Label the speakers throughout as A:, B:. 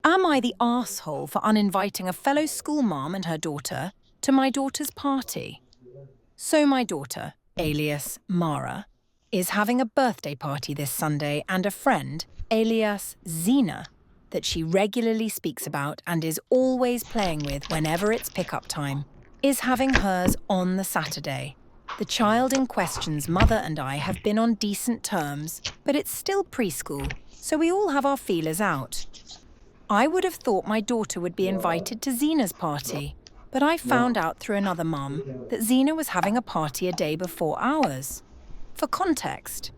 A: Am I the asshole for uninviting a fellow school mom and her daughter to my daughter's party? So my daughter, alias Mara, is having a birthday party this Sunday, and a friend, alias Zena, that she regularly speaks about and is always playing with whenever it's pickup time, is having hers on the Saturday. The child in question's mother and I have been on decent terms, but it's still preschool, so we all have our feelers out. I would have thought my daughter would be invited to Zena's party, but I found out through another mum that Zena was having a party a day before ours. For context,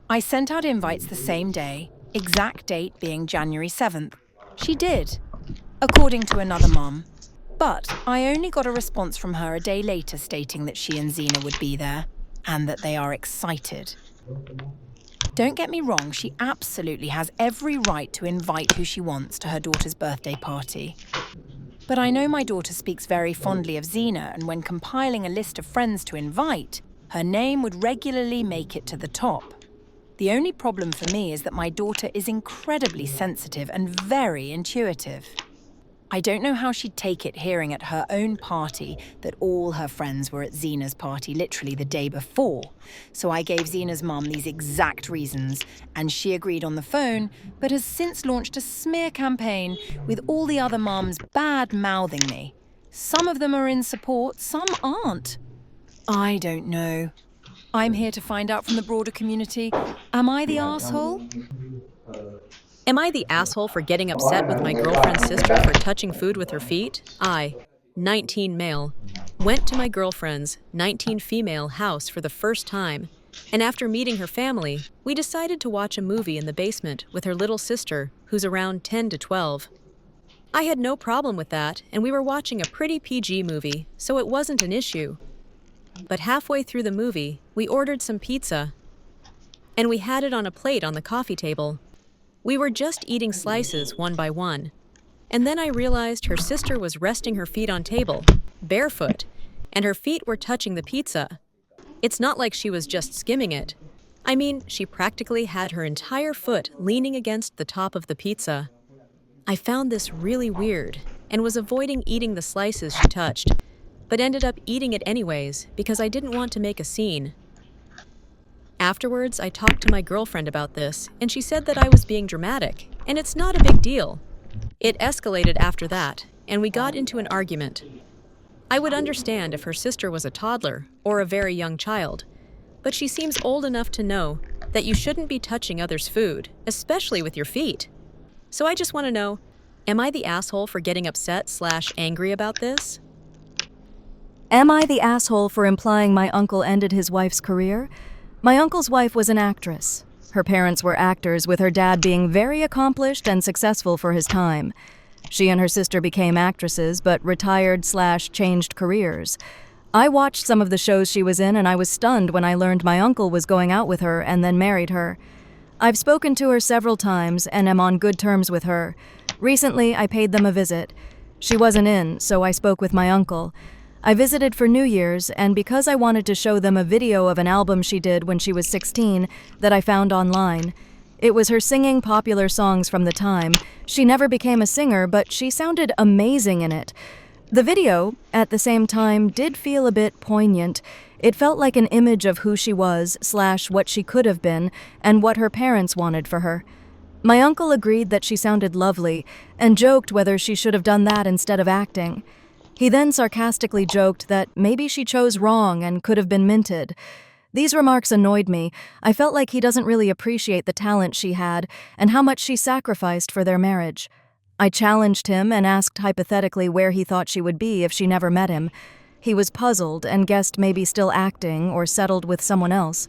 A: I sent out invites the same day, exact date being January 7th. She did, according to another mum, but I only got a response from her a day later stating that she and Zena would be there and that they are excited. Don't get me wrong, she absolutely has every right to invite who she wants to her daughter's birthday party. But I know my daughter speaks very fondly of Zena, and when compiling a list of friends to invite, her name would regularly make it to the top. The only problem for me is that my daughter is incredibly sensitive and very intuitive. I don't know how she'd take it hearing at her own party that all her friends were at Zena's party literally the day before. So I gave Zena's mum these exact reasons, and she agreed on the phone, but has since launched a smear campaign with all the other mums bad-mouthing me. Some of them are in support, some aren't. I don't know. I'm here to find out from the broader community, am I the asshole?
B: Am I the asshole for getting upset with my girlfriend's sister for touching food with her feet? I, 19 male, went to my girlfriend's 19 female house for the first time, and after meeting her family, we decided to watch a movie in the basement with her little sister, who's around 10 to 12. I had no problem with that, and we were watching a pretty PG movie, so it wasn't an issue. But halfway through the movie, we ordered some pizza, and we had it on a plate on the coffee table. We were just eating slices one by one, and then I realized her sister was resting her feet on table, barefoot, and her feet were touching the pizza. It's not like she was just skimming it. I mean, she practically had her entire foot leaning against the top of the pizza. I found this really weird and was avoiding eating the slices she touched, but ended up eating it anyways because I didn't want to make a scene. Afterwards, I talked to my girlfriend about this, and she said that I was being dramatic, and it's not a big deal. It escalated after that, and we got into an argument. I would understand if her sister was a toddler or a very young child, but she seems old enough to know that you shouldn't be touching others' food, especially with your feet. So I just want to know, am I the asshole for getting upset/angry about this?
C: Am I the asshole for implying my uncle ended his wife's career? My uncle's wife was an actress. Her parents were actors, with her dad being very accomplished and successful for his time. She and her sister became actresses, but retired/changed careers. I watched some of the shows she was in, and I was stunned when I learned my uncle was going out with her and then married her. I've spoken to her several times and am on good terms with her. Recently, I paid them a visit. She wasn't in, so I spoke with my uncle. I visited for New Year's, and because I wanted to show them a video of an album she did when she was 16 that I found online. It was her singing popular songs from the time. She never became a singer, but she sounded amazing in it. The video, at the same time, did feel a bit poignant. It felt like an image of who she was/what she could have been, and what her parents wanted for her. My uncle agreed that she sounded lovely, and joked whether she should have done that instead of acting. He then sarcastically joked that maybe she chose wrong and could have been minted. These remarks annoyed me. I felt like he doesn't really appreciate the talent she had and how much she sacrificed for their marriage. I challenged him and asked hypothetically where he thought she would be if she never met him. He was puzzled and guessed maybe still acting or settled with someone else.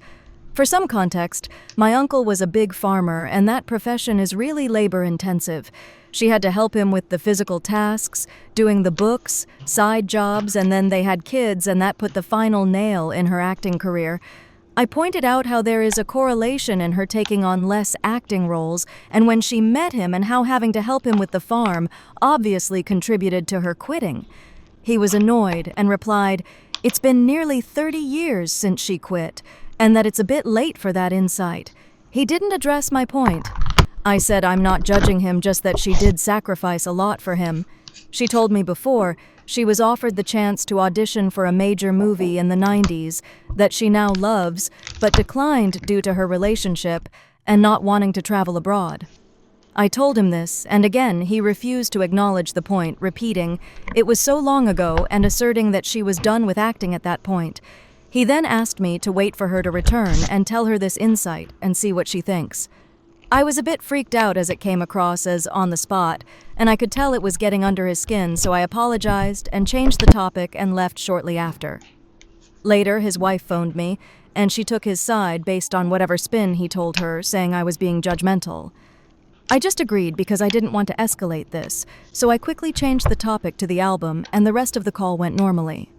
C: For some context, my uncle was a big farmer, and that profession is really labor-intensive. She had to help him with the physical tasks, doing the books, side jobs, and then they had kids, and that put the final nail in her acting career. I pointed out how there is a correlation in her taking on less acting roles, and when she met him and how having to help him with the farm obviously contributed to her quitting. He was annoyed and replied, "It's been nearly 30 years since she quit, and that it's a bit late for that insight." He didn't address my point. I said I'm not judging him, just that she did sacrifice a lot for him. She told me before she was offered the chance to audition for a major movie in the 90s that she now loves, but declined due to her relationship and not wanting to travel abroad. I told him this, and again he refused to acknowledge the point, repeating it was so long ago and asserting that she was done with acting at that point. He then asked me to wait for her to return and tell her this insight and see what she thinks. I was a bit freaked out as it came across as on the spot, and I could tell it was getting under his skin, so I apologized and changed the topic and left shortly after. Later, his wife phoned me, and she took his side based on whatever spin he told her, saying I was being judgmental. I just agreed because I didn't want to escalate this, so I quickly changed the topic to the album, and the rest of the call went normally.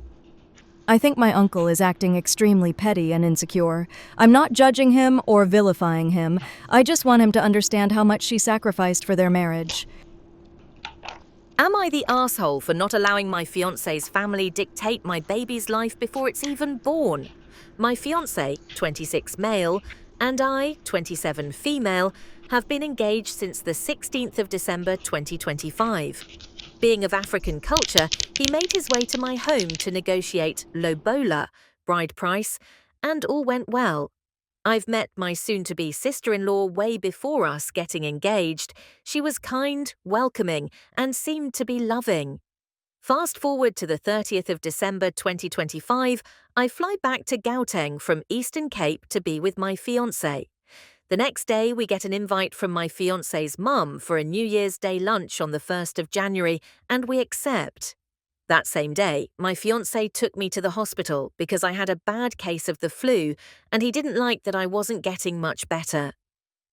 C: I think my uncle is acting extremely petty and insecure. I'm not judging him or vilifying him. I just want him to understand how much she sacrificed for their marriage.
D: Am I the asshole for not allowing my fiancé's family dictate my baby's life before it's even born? My fiancé, 26 male, and I, 27 female, have been engaged since the 16th of December 2025. Being of African culture, he made his way to my home to negotiate lobola, bride price, and all went well. I've met my soon-to-be sister-in-law way before us getting engaged. She was kind, welcoming, and seemed to be loving. Fast forward to the 30th of December 2025, I fly back to Gauteng from Eastern Cape to be with my fiancé. The next day, we get an invite from my fiancé's mum for a New Year's Day lunch on the 1st of January, and we accept. That same day, my fiancé took me to the hospital because I had a bad case of the flu, and he didn't like that I wasn't getting much better.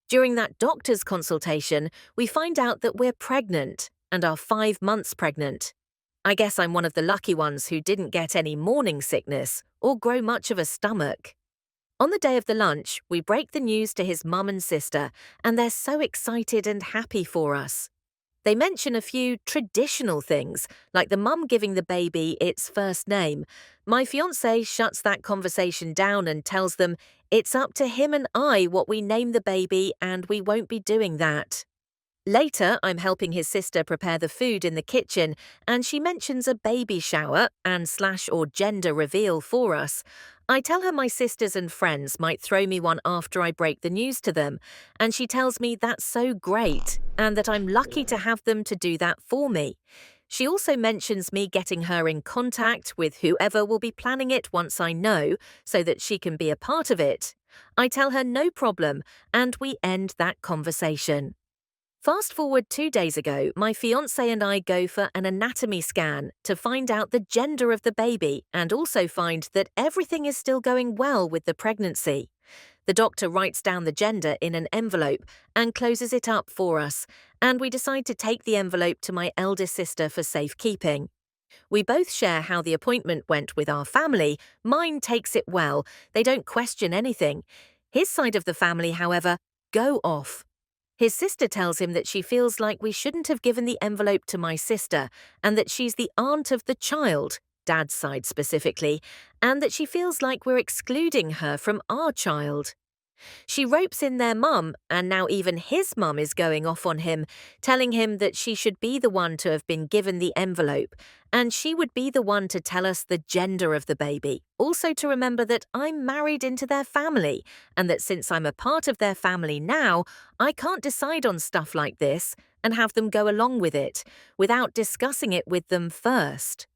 D: During that doctor's consultation, we find out that we're pregnant and are 5 months pregnant. I guess I'm one of the lucky ones who didn't get any morning sickness or grow much of a stomach. On the day of the lunch, we break the news to his mum and sister, and they're so excited and happy for us. They mention a few traditional things, like the mum giving the baby its first name. My fiancé shuts that conversation down and tells them it's up to him and I what we name the baby, and we won't be doing that. Later, I'm helping his sister prepare the food in the kitchen, and she mentions a baby shower and / gender reveal for us. I tell her my sisters and friends might throw me one after I break the news to them, and she tells me that's so great and that I'm lucky to have them to do that for me. She also mentions me getting her in contact with whoever will be planning it once I know, so that she can be a part of it. I tell her no problem, and we end that conversation. Fast forward 2 days ago, my fiancé and I go for an anatomy scan to find out the gender of the baby and also find that everything is still going well with the pregnancy. The doctor writes down the gender in an envelope and closes it up for us, and we decide to take the envelope to my eldest sister for safekeeping. We both share how the appointment went with our family. Mine takes it well. They don't question anything. His side of the family, however, go off. His sister tells him that she feels like we shouldn't have given the envelope to my sister and that she's the aunt of the child, Dad's side specifically, and that she feels like we're excluding her from our child. She ropes in their mum, and now even his mum is going off on him, telling him that she should be the one to have been given the envelope, and she would be the one to tell us the gender of the baby, also to remember that I'm married into their family, and that since I'm a part of their family now, I can't decide on stuff like this and have them go along with it, without discussing it with them first.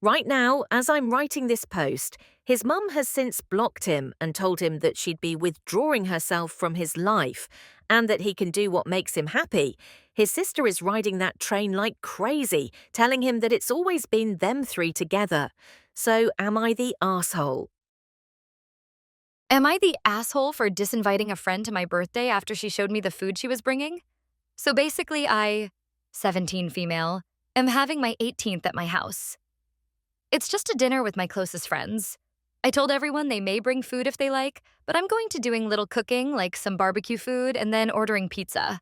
D: Right now, as I'm writing this post, his mum has since blocked him and told him that she'd be withdrawing herself from his life and that he can do what makes him happy. His sister is riding that train like crazy, telling him that it's always been them three together. So am I the asshole?
E: Am I the asshole for disinviting a friend to my birthday after she showed me the food she was bringing? So basically, 17 female, am having my 18th at my house. It's just a dinner with my closest friends. I told everyone they may bring food if they like, but I'm going to doing little cooking, like some barbecue food, and then ordering pizza.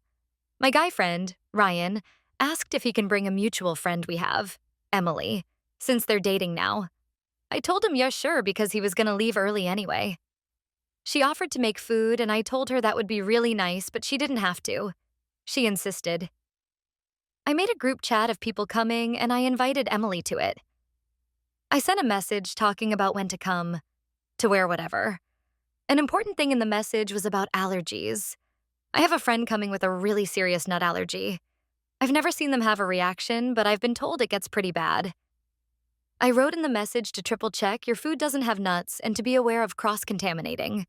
E: My guy friend, Ryan, asked if he can bring a mutual friend we have, Emily, since they're dating now. I told him yes, sure, because he was going to leave early anyway. She offered to make food, and I told her that would be really nice, but she didn't have to. She insisted. I made a group chat of people coming, and I invited Emily to it. I sent a message talking about when to come, to wear whatever. An important thing in the message was about allergies. I have a friend coming with a really serious nut allergy. I've never seen them have a reaction, but I've been told it gets pretty bad. I wrote in the message to triple check your food doesn't have nuts and to be aware of cross-contaminating.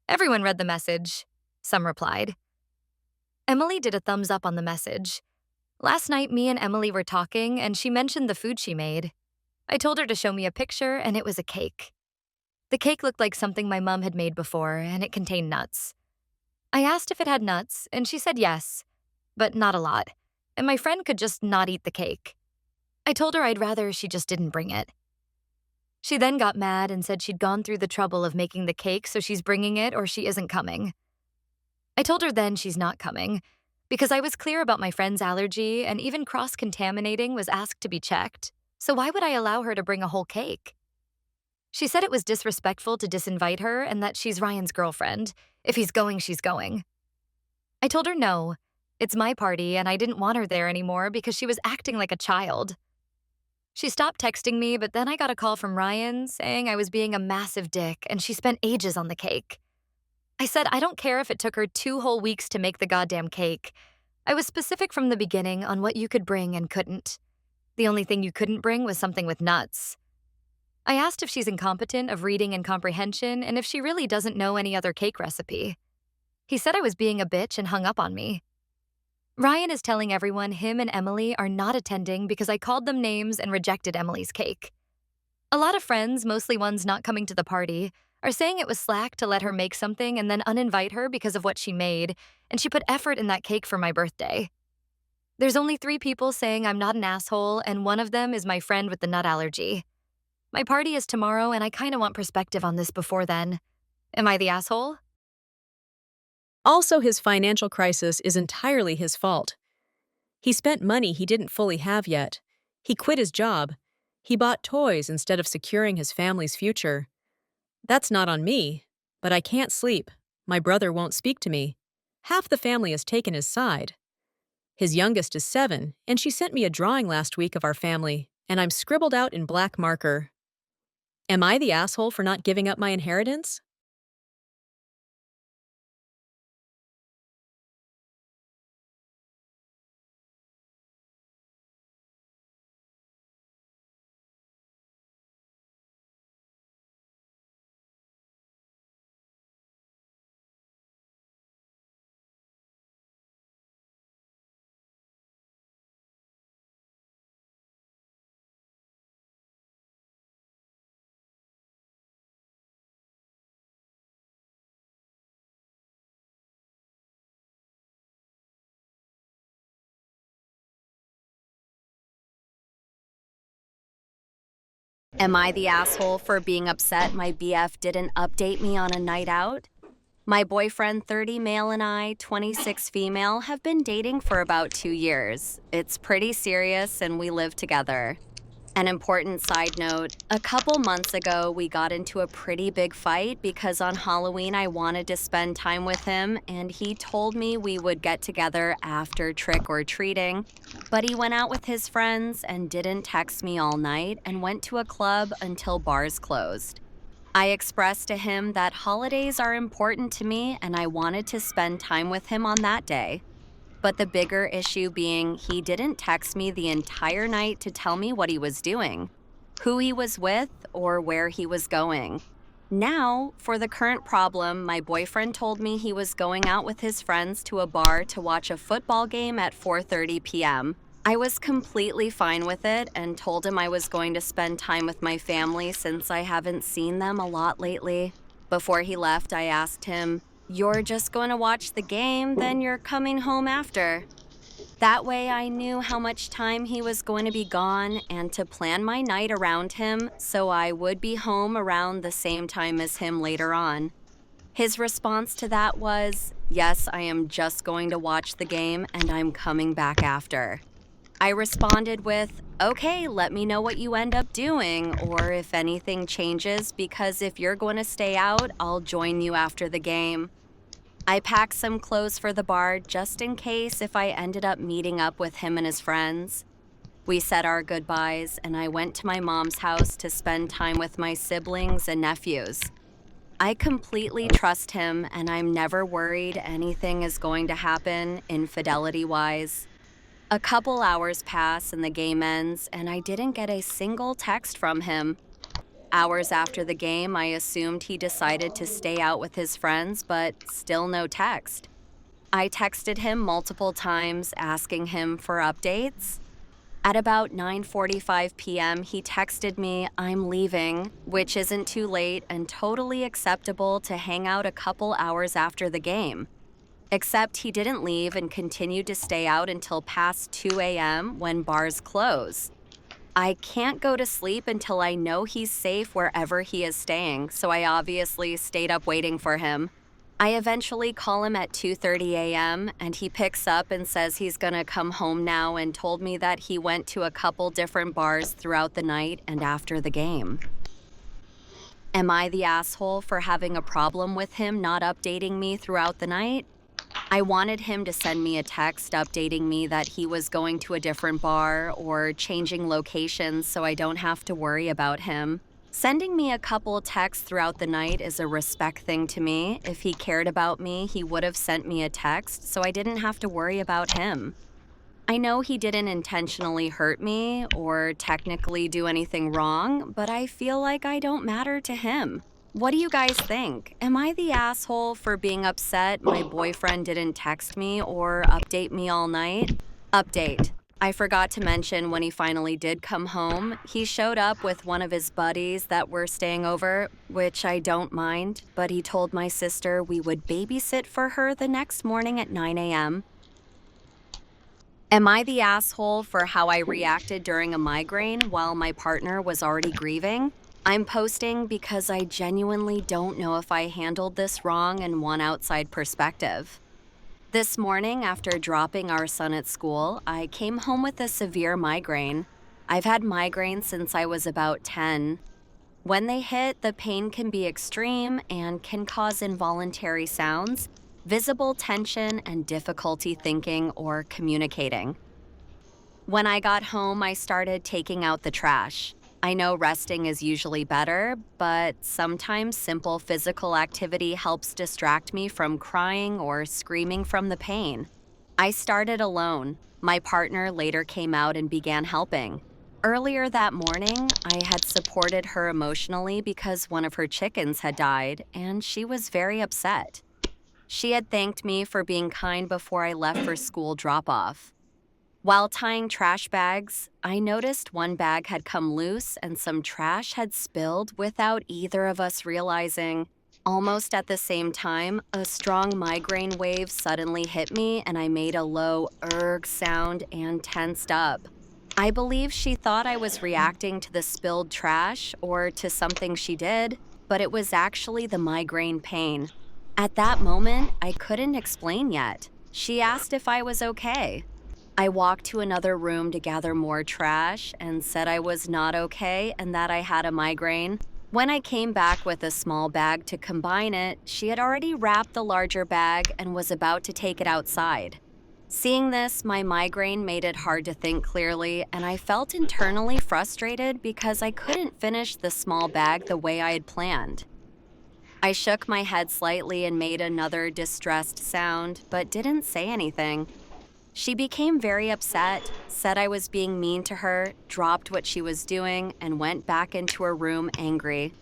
E: Everyone read the message. Some replied. Emily did a thumbs up on the message. Last night, me and Emily were talking, and she mentioned the food she made. I told her to show me a picture, and it was a cake. The cake looked like something my mom had made before, and it contained nuts. I asked if it had nuts, and she said yes, but not a lot, and my friend could just not eat the cake. I told her I'd rather she just didn't bring it. She then got mad and said she'd gone through the trouble of making the cake, so she's bringing it or she isn't coming. I told her then she's not coming, because I was clear about my friend's allergy and even cross-contaminating was asked to be checked, so why would I allow her to bring a whole cake? She said it was disrespectful to disinvite her and that she's Ryan's girlfriend. If he's going, she's going. I told her no, it's my party and I didn't want her there anymore because she was acting like a child. She stopped texting me, but then I got a call from Ryan saying I was being a massive dick and she spent ages on the cake. I said I don't care if it took her 2 whole weeks to make the goddamn cake. I was specific from the beginning on what you could bring and couldn't. The only thing you couldn't bring was something with nuts. I asked if she's incompetent of reading and comprehension and if she really doesn't know any other cake recipe. He said I was being a bitch and hung up on me. Ryan is telling everyone him and Emily are not attending because I called them names and rejected Emily's cake. A lot of friends, mostly ones not coming to the party, are saying it was slack to let her make something and then uninvite her because of what she made, and she put effort in that cake for my birthday. There's only 3 people saying I'm not an asshole, and one of them is my friend with the nut allergy. My party is tomorrow, and I kind of want perspective on this before then. Am I the asshole?
B: Also, his financial crisis is entirely his fault. He spent money he didn't fully have yet. He quit his job. He bought toys instead of securing his family's future. That's not on me, but I can't sleep. My brother won't speak to me. Half the family has taken his side. His youngest is 7, and she sent me a drawing last week of our family, and I'm scribbled out in black marker. Am I the asshole for not giving up my inheritance?
F: Am I the asshole for being upset my BF didn't update me on a night out? My boyfriend, 30 male, and I, 26 female, have been dating for about 2 years. It's pretty serious and we live together. An important side note, a couple months ago we got into a pretty big fight because on Halloween I wanted to spend time with him and he told me we would get together after trick-or-treating, but he went out with his friends and didn't text me all night and went to a club until bars closed. I expressed to him that holidays are important to me and I wanted to spend time with him on that day. But the bigger issue being he didn't text me the entire night to tell me what he was doing, who he was with, or where he was going. Now, for the current problem, my boyfriend told me he was going out with his friends to a bar to watch a football game at 4:30 p.m. I was completely fine with it and told him I was going to spend time with my family since I haven't seen them a lot lately. Before he left, I asked him, "You're just going to watch the game, then you're coming home after." That way I knew how much time he was going to be gone and to plan my night around him so I would be home around the same time as him later on. His response to that was, "Yes, I am just going to watch the game and I'm coming back after." I responded with, "Okay, let me know what you end up doing or if anything changes because if you're going to stay out, I'll join you after the game." I packed some clothes for the bar just in case if I ended up meeting up with him and his friends. We said our goodbyes, and I went to my mom's house to spend time with my siblings and nephews. I completely trust him, and I'm never worried anything is going to happen infidelity-wise. A couple hours pass and the game ends, and I didn't get a single text from him. Hours after the game, I assumed he decided to stay out with his friends, but still no text. I texted him multiple times asking him for updates. At about 9:45 p.m., he texted me, "I'm leaving," which isn't too late and totally acceptable to hang out a couple hours after the game. Except he didn't leave and continued to stay out until past 2 a.m. when bars close. I can't go to sleep until I know he's safe wherever he is staying, so I obviously stayed up waiting for him. I eventually call him at 2:30 a.m., and he picks up and says he's gonna come home now and told me that he went to a couple different bars throughout the night and after the game. Am I the asshole for having a problem with him not updating me throughout the night? I wanted him to send me a text updating me that he was going to a different bar or changing locations so I don't have to worry about him. Sending me a couple texts throughout the night is a respect thing to me. If he cared about me, he would have sent me a text so I didn't have to worry about him. I know he didn't intentionally hurt me or technically do anything wrong, but I feel like I don't matter to him. What do you guys think? Am I the asshole for being upset my boyfriend didn't text me or update me all night? Update. I forgot to mention when he finally did come home, he showed up with one of his buddies that were staying over, which I don't mind, but he told my sister we would babysit for her the next morning at 9 a.m. Am I the asshole for how I reacted during a migraine while my partner was already grieving? I'm posting because I genuinely don't know if I handled this wrong and want outside perspective. This morning, after dropping our son at school, I came home with a severe migraine. I've had migraines since I was about 10. When they hit, the pain can be extreme and can cause involuntary sounds, visible tension, and difficulty thinking or communicating. When I got home, I started taking out the trash. I know resting is usually better, but sometimes simple physical activity helps distract me from crying or screaming from the pain. I started alone. My partner later came out and began helping. Earlier that morning, I had supported her emotionally because one of her chickens had died, and she was very upset. She had thanked me for being kind before I left for school drop-off. While tying trash bags, I noticed one bag had come loose and some trash had spilled without either of us realizing. Almost at the same time, a strong migraine wave suddenly hit me and I made a low "erg" sound and tensed up. I believe she thought I was reacting to the spilled trash or to something she did, but it was actually the migraine pain. At that moment, I couldn't explain yet. She asked if I was okay. I walked to another room to gather more trash and said I was not okay and that I had a migraine. When I came back with a small bag to combine it, she had already wrapped the larger bag and was about to take it outside. Seeing this, my migraine made it hard to think clearly, and I felt internally frustrated because I couldn't finish the small bag the way I had planned. I shook my head slightly and made another distressed sound, but didn't say anything. She became very upset, said I was being mean to her, dropped what she was doing, and went back into her room angry.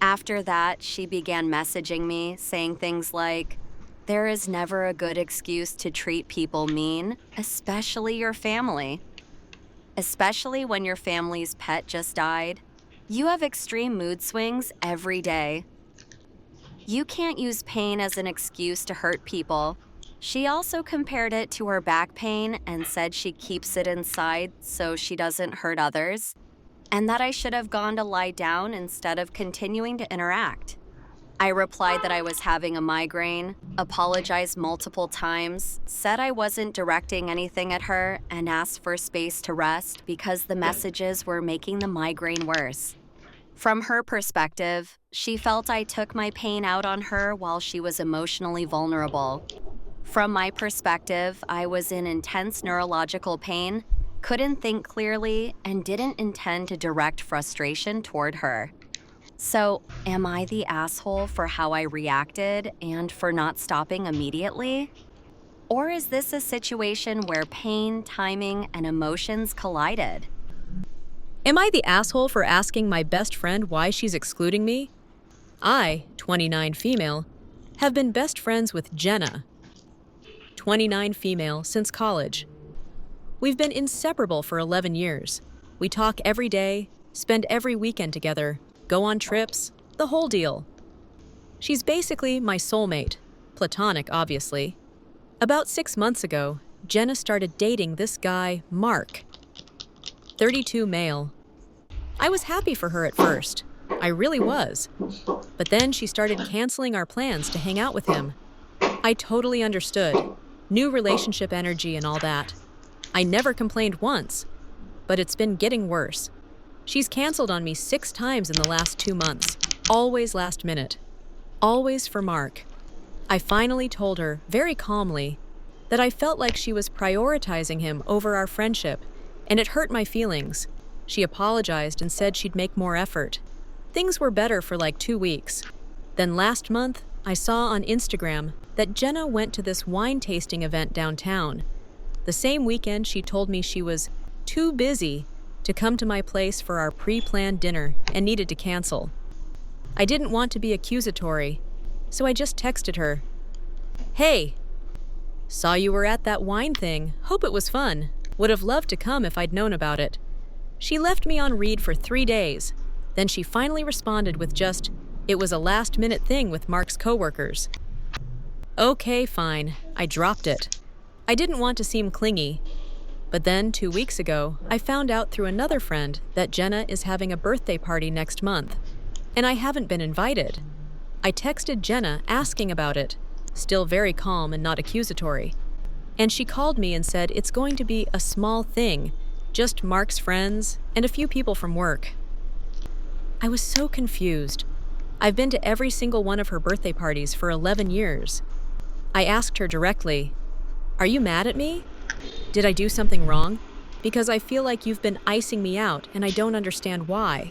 F: After that, she began messaging me, saying things like, "There is never a good excuse to treat people mean, especially your family. Especially when your family's pet just died. You have extreme mood swings every day. You can't use pain as an excuse to hurt people." She also compared it to her back pain and said she keeps it inside so she doesn't hurt others, and that I should have gone to lie down instead of continuing to interact. I replied that I was having a migraine, apologized multiple times, said I wasn't directing anything at her, and asked for space to rest because the messages were making the migraine worse. From her perspective, she felt I took my pain out on her while she was emotionally vulnerable. From my perspective, I was in intense neurological pain, couldn't think clearly, and didn't intend to direct frustration toward her. So, am I the asshole for how I reacted and for not stopping immediately? Or is this a situation where pain, timing, and emotions collided?
B: Am I the asshole for asking my best friend why she's excluding me? I, 29 female, have been best friends with Jenna, 29 female, since college. We've been inseparable for 11 years. We talk every day, spend every weekend together, go on trips, the whole deal. She's basically my soulmate, platonic obviously. About 6 months ago, Jenna started dating this guy, Mark, 32 male. I was happy for her at first. I really was. But then she started canceling our plans to hang out with him. I totally understood. New relationship energy and all that. I never complained once, but it's been getting worse. She's canceled on me 6 times in the last 2 months, always last minute. Always for Mark. I finally told her, very calmly, that I felt like she was prioritizing him over our friendship, and it hurt my feelings. She apologized and said she'd make more effort. Things were better for like 2 weeks. Then last month, I saw on Instagram that Jenna went to this wine tasting event downtown. The same weekend, she told me she was too busy to come to my place for our pre-planned dinner and needed to cancel. I didn't want to be accusatory, so I just texted her, "Hey, saw you were at that wine thing. Hope it was fun. Would have loved to come if I'd known about it." She left me on read for 3 days. Then she finally responded with just, "It was a last-minute thing with Mark's coworkers." Okay, fine. I dropped it. I didn't want to seem clingy. But then 2 weeks ago, I found out through another friend that Jenna is having a birthday party next month, and I haven't been invited. I texted Jenna asking about it, still very calm and not accusatory. And she called me and said it's going to be a small thing, just Mark's friends and a few people from work. I was so confused. I've been to every single one of her birthday parties for 11 years. I asked her directly, "Are you mad at me? Did I do something wrong? Because I feel like you've been icing me out and I don't understand why."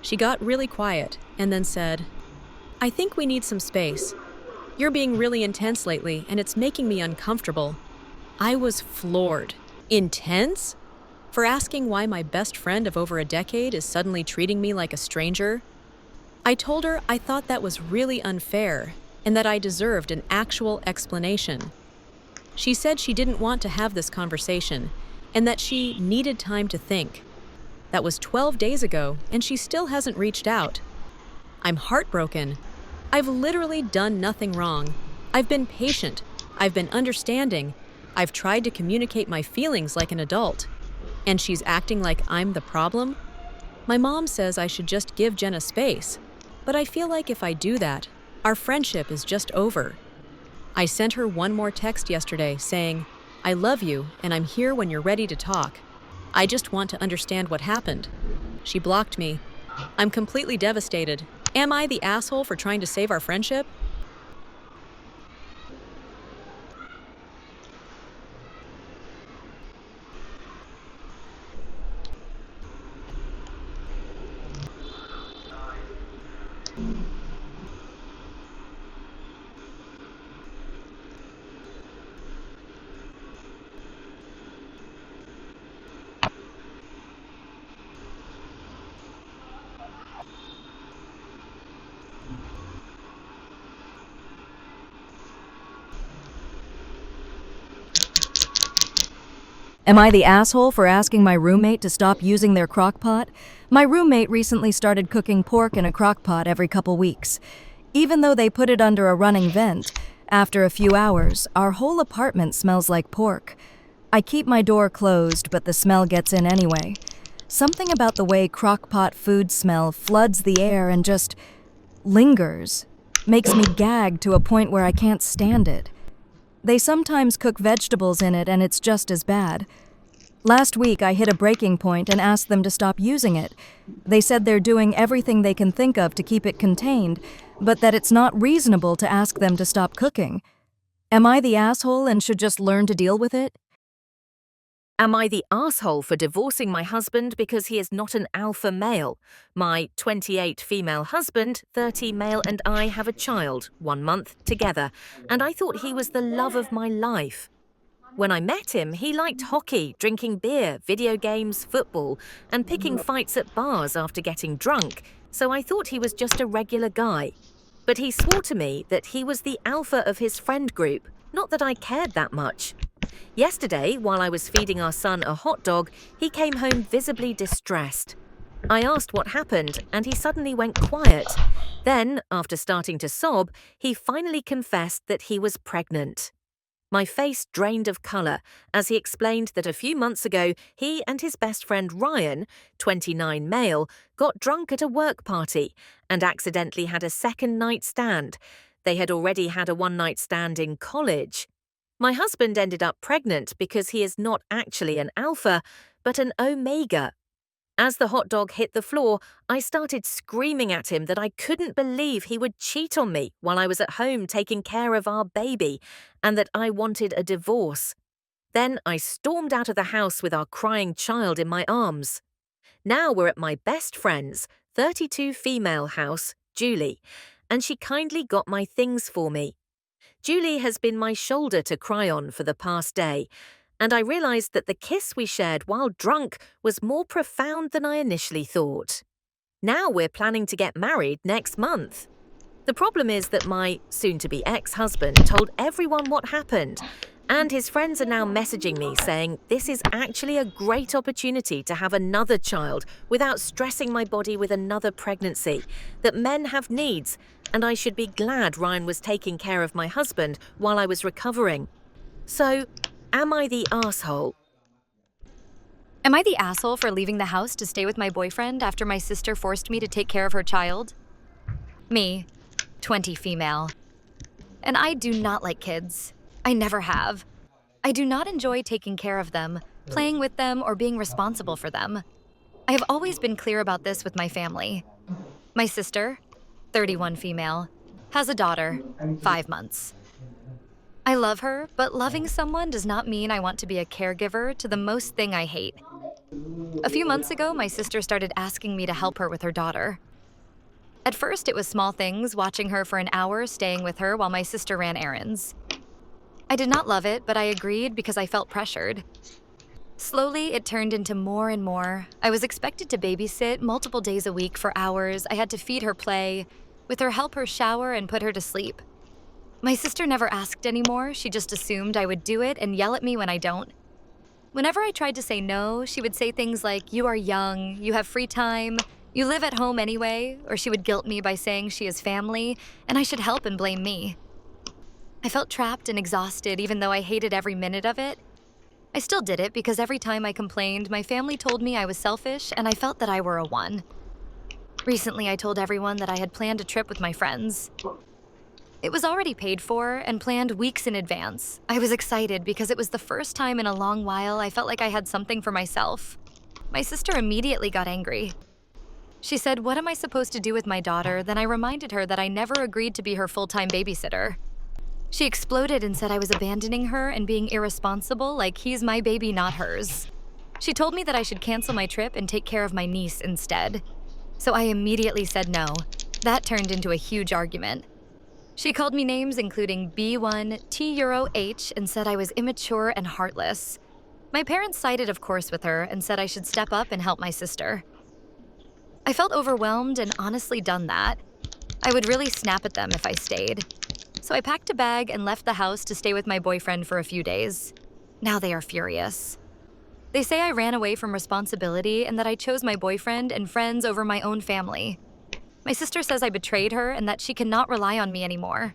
B: She got really quiet and then said, "I think we need some space. You're being really intense lately and it's making me uncomfortable." I was floored. Intense? For asking why my best friend of over a decade is suddenly treating me like a stranger? I told her I thought that was really unfair and that I deserved an actual explanation. She said she didn't want to have this conversation and that she needed time to think. That was 12 days ago and she still hasn't reached out. I'm heartbroken. I've literally done nothing wrong. I've been patient. I've been understanding. I've tried to communicate my feelings like an adult. And she's acting like I'm the problem? My mom says I should just give Jenna space, but I feel like if I do that, our friendship is just over. I sent her one more text yesterday saying, "I love you and I'm here when you're ready to talk. I just want to understand what happened." She blocked me. I'm completely devastated. Am I the asshole for trying to save our friendship?
C: Am I the asshole for asking my roommate to stop using their crock pot? My roommate recently started cooking pork in a crock pot every couple weeks. Even though they put it under a running vent, after a few hours, our whole apartment smells like pork. I keep my door closed, but the smell gets in anyway. Something about the way crock pot food smell floods the air and just lingers, makes me gag to a point where I can't stand it. They sometimes cook vegetables in it and it's just as bad. Last week, I hit a breaking point and asked them to stop using it. They said they're doing everything they can think of to keep it contained, but that it's not reasonable to ask them to stop cooking. Am I the asshole and should just learn to deal with it?
D: Am I the asshole for divorcing my husband because he is not an alpha male? My 28 female husband, 30 male, and I have a child, 1 month, together, and I thought he was the love of my life. When I met him, he liked hockey, drinking beer, video games, football, and picking fights at bars after getting drunk, so I thought he was just a regular guy. But he swore to me that he was the alpha of his friend group, not that I cared that much. Yesterday, while I was feeding our son a hot dog, he came home visibly distressed. I asked what happened, and he suddenly went quiet. Then, after starting to sob, he finally confessed that he was pregnant. My face drained of colour as he explained that a few months ago he and his best friend Ryan, 29 male, got drunk at a work party and accidentally had a second night stand. They had already had a one-night stand in college. My husband ended up pregnant because he is not actually an alpha, but an omega. As the hot dog hit the floor, I started screaming at him that I couldn't believe he would cheat on me while I was at home taking care of our baby, and that I wanted a divorce. Then I stormed out of the house with our crying child in my arms. Now we're at my best friend's, 32 female house, Julie, and she kindly got my things for me. Julie has been my shoulder to cry on for the past day, and I realised that the kiss we shared while drunk was more profound than I initially thought. Now we're planning to get married next month. The problem is that my soon-to-be ex-husband told everyone what happened, and his friends are now messaging me saying this is actually a great opportunity to have another child without stressing my body with another pregnancy, that men have needs, and I should be glad Ryan was taking care of my husband while I was recovering. So, am I the asshole?
E: Am I the asshole for leaving the house to stay with my boyfriend after my sister forced me to take care of her child? Me, 20 female. And I do not like kids. I never have. I do not enjoy taking care of them, playing with them, or being responsible for them. I have always been clear about this with my family. My sister, 31 female, has a daughter, 5 months. I love her, but loving someone does not mean I want to be a caregiver to the most thing I hate. A few months ago, my sister started asking me to help her with her daughter. At first, it was small things, watching her for an hour, staying with her while my sister ran errands. I did not love it, but I agreed because I felt pressured. Slowly, it turned into more and more. I was expected to babysit multiple days a week for hours. I had to feed her, play with her, help her shower, and put her to sleep. My sister never asked anymore. She just assumed I would do it and yell at me when I don't. Whenever I tried to say no, she would say things like, "You are young, you have free time, you live at home anyway," or she would guilt me by saying she has family and I should help and blame me. I felt trapped and exhausted even though I hated every minute of it. I still did it because every time I complained, my family told me I was selfish and I felt that I were a one. Recently, I told everyone that I had planned a trip with my friends. It was already paid for and planned weeks in advance. I was excited because it was the first time in a long while I felt like I had something for myself. My sister immediately got angry. She said, "What am I supposed to do with my daughter?" Then I reminded her that I never agreed to be her full-time babysitter. She exploded and said I was abandoning her and being irresponsible, like he's my baby, not hers. She told me that I should cancel my trip and take care of my niece instead. So I immediately said no. That turned into a huge argument. She called me names including B1, T-Euro-H, and said I was immature and heartless. My parents sided, of course, with her and said I should step up and help my sister. I felt overwhelmed and honestly done that. I would really snap at them if I stayed. So I packed a bag and left the house to stay with my boyfriend for a few days. Now they are furious. They say I ran away from responsibility and that I chose my boyfriend and friends over my own family. My sister says I betrayed her and that she cannot rely on me anymore.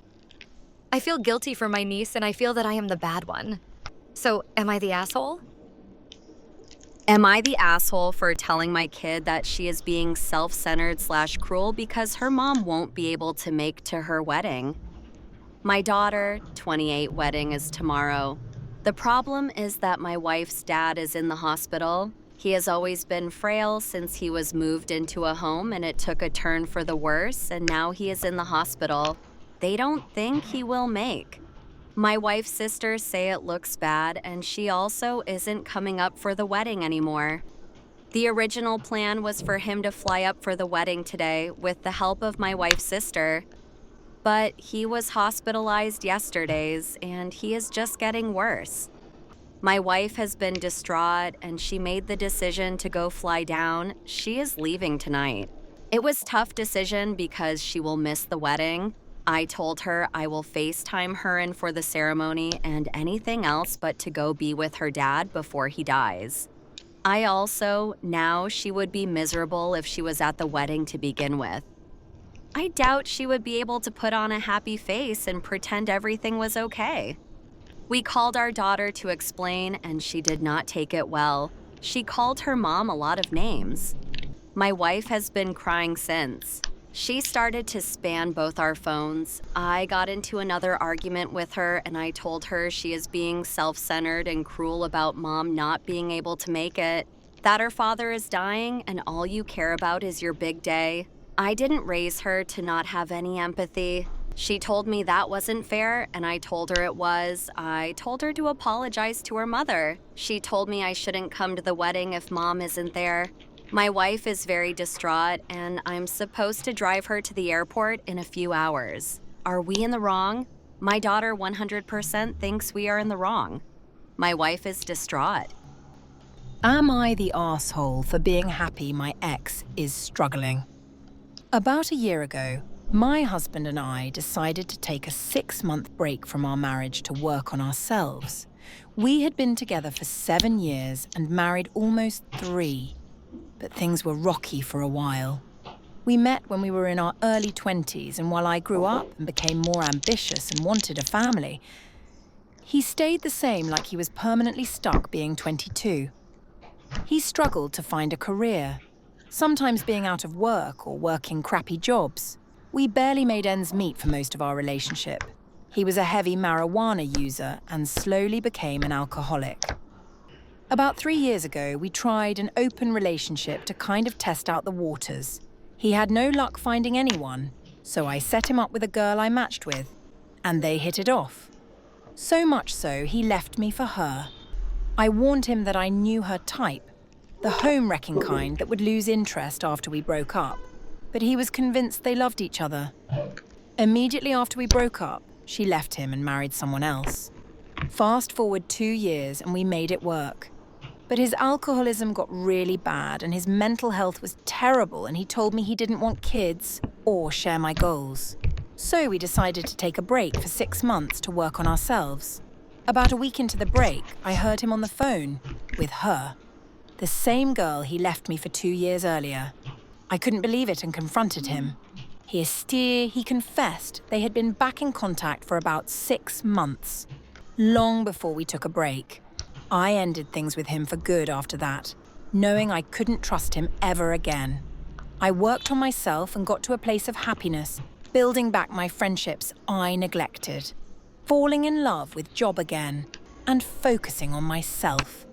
E: I feel guilty for my niece and I feel that I am the bad one. So, am I the asshole?
F: Am I the asshole for telling my kid that she is being self-centered/cruel because her mom won't be able to make to her wedding? My daughter, 28, wedding is tomorrow. The problem is that my wife's dad is in the hospital. He has always been frail since he was moved into a home, and it took a turn for the worse, and now he is in the hospital. They don't think he will make. My wife's sisters say it looks bad, and she also isn't coming up for the wedding anymore. The original plan was for him to fly up for the wedding today with the help of my wife's sister. But he was hospitalized yesterdays, and he is just getting worse. My wife has been distraught, and she made the decision to go fly down. She is leaving tonight. It was a tough decision because she will miss the wedding. I told her I will FaceTime her in for the ceremony and anything else but to go be with her dad before he dies. Now she would be miserable if she was at the wedding to begin with. I doubt she would be able to put on a happy face and pretend everything was okay. We called our daughter to explain, and she did not take it well. She called her mom a lot of names. My wife has been crying since. She started to spam both our phones. I got into another argument with her, and I told her she is being self-centered and cruel about mom not being able to make it, that her father is dying and all you care about is your big day. I didn't raise her to not have any empathy. She told me that wasn't fair, and I told her it was. I told her to apologize to her mother. She told me I shouldn't come to the wedding if mom isn't there. My wife is very distraught, and I'm supposed to drive her to the airport in a few hours. Are we in the wrong? My daughter 100% thinks we are in the wrong. My wife is distraught.
A: Am I the arsehole for being happy my ex is struggling? About a year ago, my husband and I decided to take a 6-month break from our marriage to work on ourselves. We had been together for 7 years and married almost 3. But things were rocky for a while. We met when we were in our early 20s, and while I grew up and became more ambitious and wanted a family, he stayed the same, like he was permanently stuck being 22. He struggled to find a career, sometimes being out of work or working crappy jobs. We barely made ends meet for most of our relationship. He was a heavy marijuana user and slowly became an alcoholic. About 3 years ago, we tried an open relationship to kind of test out the waters. He had no luck finding anyone, so I set him up with a girl I matched with, and they hit it off. So much so, he left me for her. I warned him that I knew her type, the home-wrecking kind that would lose interest after we broke up, but he was convinced they loved each other. Immediately after we broke up, she left him and married someone else. Fast forward 2 years and we made it work. But his alcoholism got really bad and his mental health was terrible, and he told me he didn't want kids or share my goals. So we decided to take a break for 6 months to work on ourselves. About a week into the break, I heard him on the phone with her, the same girl he left me for 2 years earlier. I couldn't believe it and confronted him. He confessed they had been back in contact for about 6 months, long before we took a break. I ended things with him for good after that, knowing I couldn't trust him ever again. I worked on myself and got to a place of happiness, building back my friendships I neglected, falling in love with job again, and focusing on myself.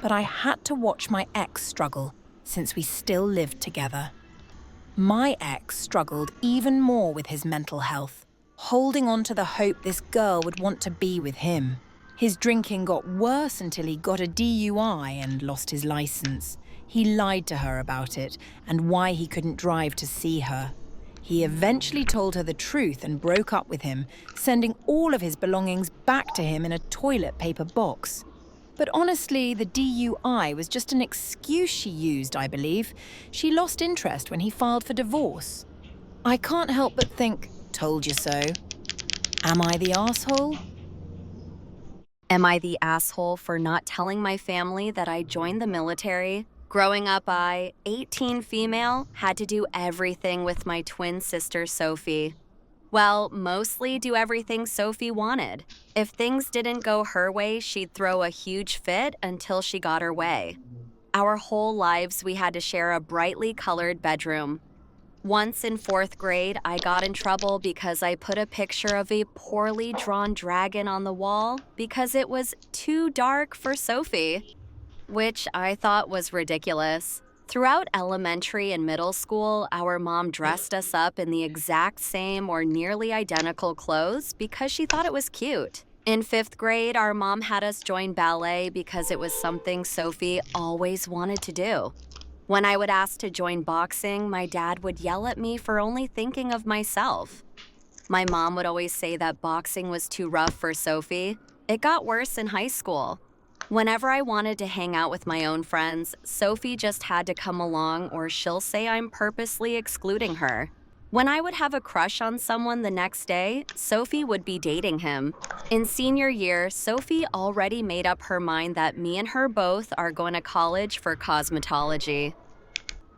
A: But I had to watch my ex struggle since we still lived together. My ex struggled even more with his mental health, holding on to the hope this girl would want to be with him. His drinking got worse until he got a DUI and lost his license. He lied to her about it and why he couldn't drive to see her. He eventually told her the truth and broke up with him, sending all of his belongings back to him in a toilet paper box. But honestly, the DUI was just an excuse she used, I believe. She lost interest when he filed for divorce. I can't help but think, told you so. Am I the arsehole?
F: Am I the asshole for not telling my family that I joined the military? Growing up, 18 female, had to do everything with my twin sister, Sophie. Well, mostly do everything Sophie wanted. If things didn't go her way, she'd throw a huge fit until she got her way. Our whole lives, we had to share a brightly colored bedroom. Once in 4th grade, I got in trouble because I put a picture of a poorly drawn dragon on the wall because it was too dark for Sophie, which I thought was ridiculous. Throughout elementary and middle school, our mom dressed us up in the exact same or nearly identical clothes because she thought it was cute. In 5th grade, our mom had us join ballet because it was something Sophie always wanted to do. When I would ask to join boxing, my dad would yell at me for only thinking of myself. My mom would always say that boxing was too rough for Sophie. It got worse in high school. Whenever I wanted to hang out with my own friends, Sophie just had to come along or she'll say I'm purposely excluding her. When I would have a crush on someone the next day, Sophie would be dating him. In senior year, Sophie already made up her mind that me and her both are going to college for cosmetology.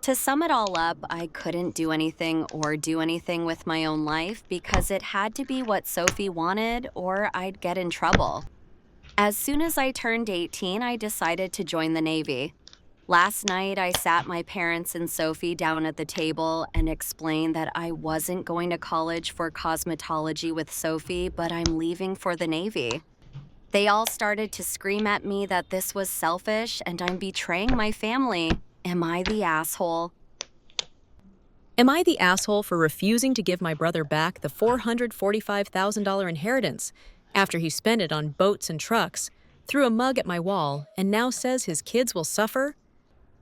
F: To sum it all up, I couldn't do anything with my own life because it had to be what Sophie wanted or I'd get in trouble. As soon as I turned 18, I decided to join the Navy. Last night, I sat my parents and Sophie down at the table and explained that I wasn't going to college for cosmetology with Sophie, but I'm leaving for the Navy. They all started to scream at me that this was selfish and I'm betraying my family. Am I the asshole?
B: Am I the asshole for refusing to give my brother back the $445,000 inheritance after he spent it on boats and trucks, threw a mug at my wall, and now says his kids will suffer?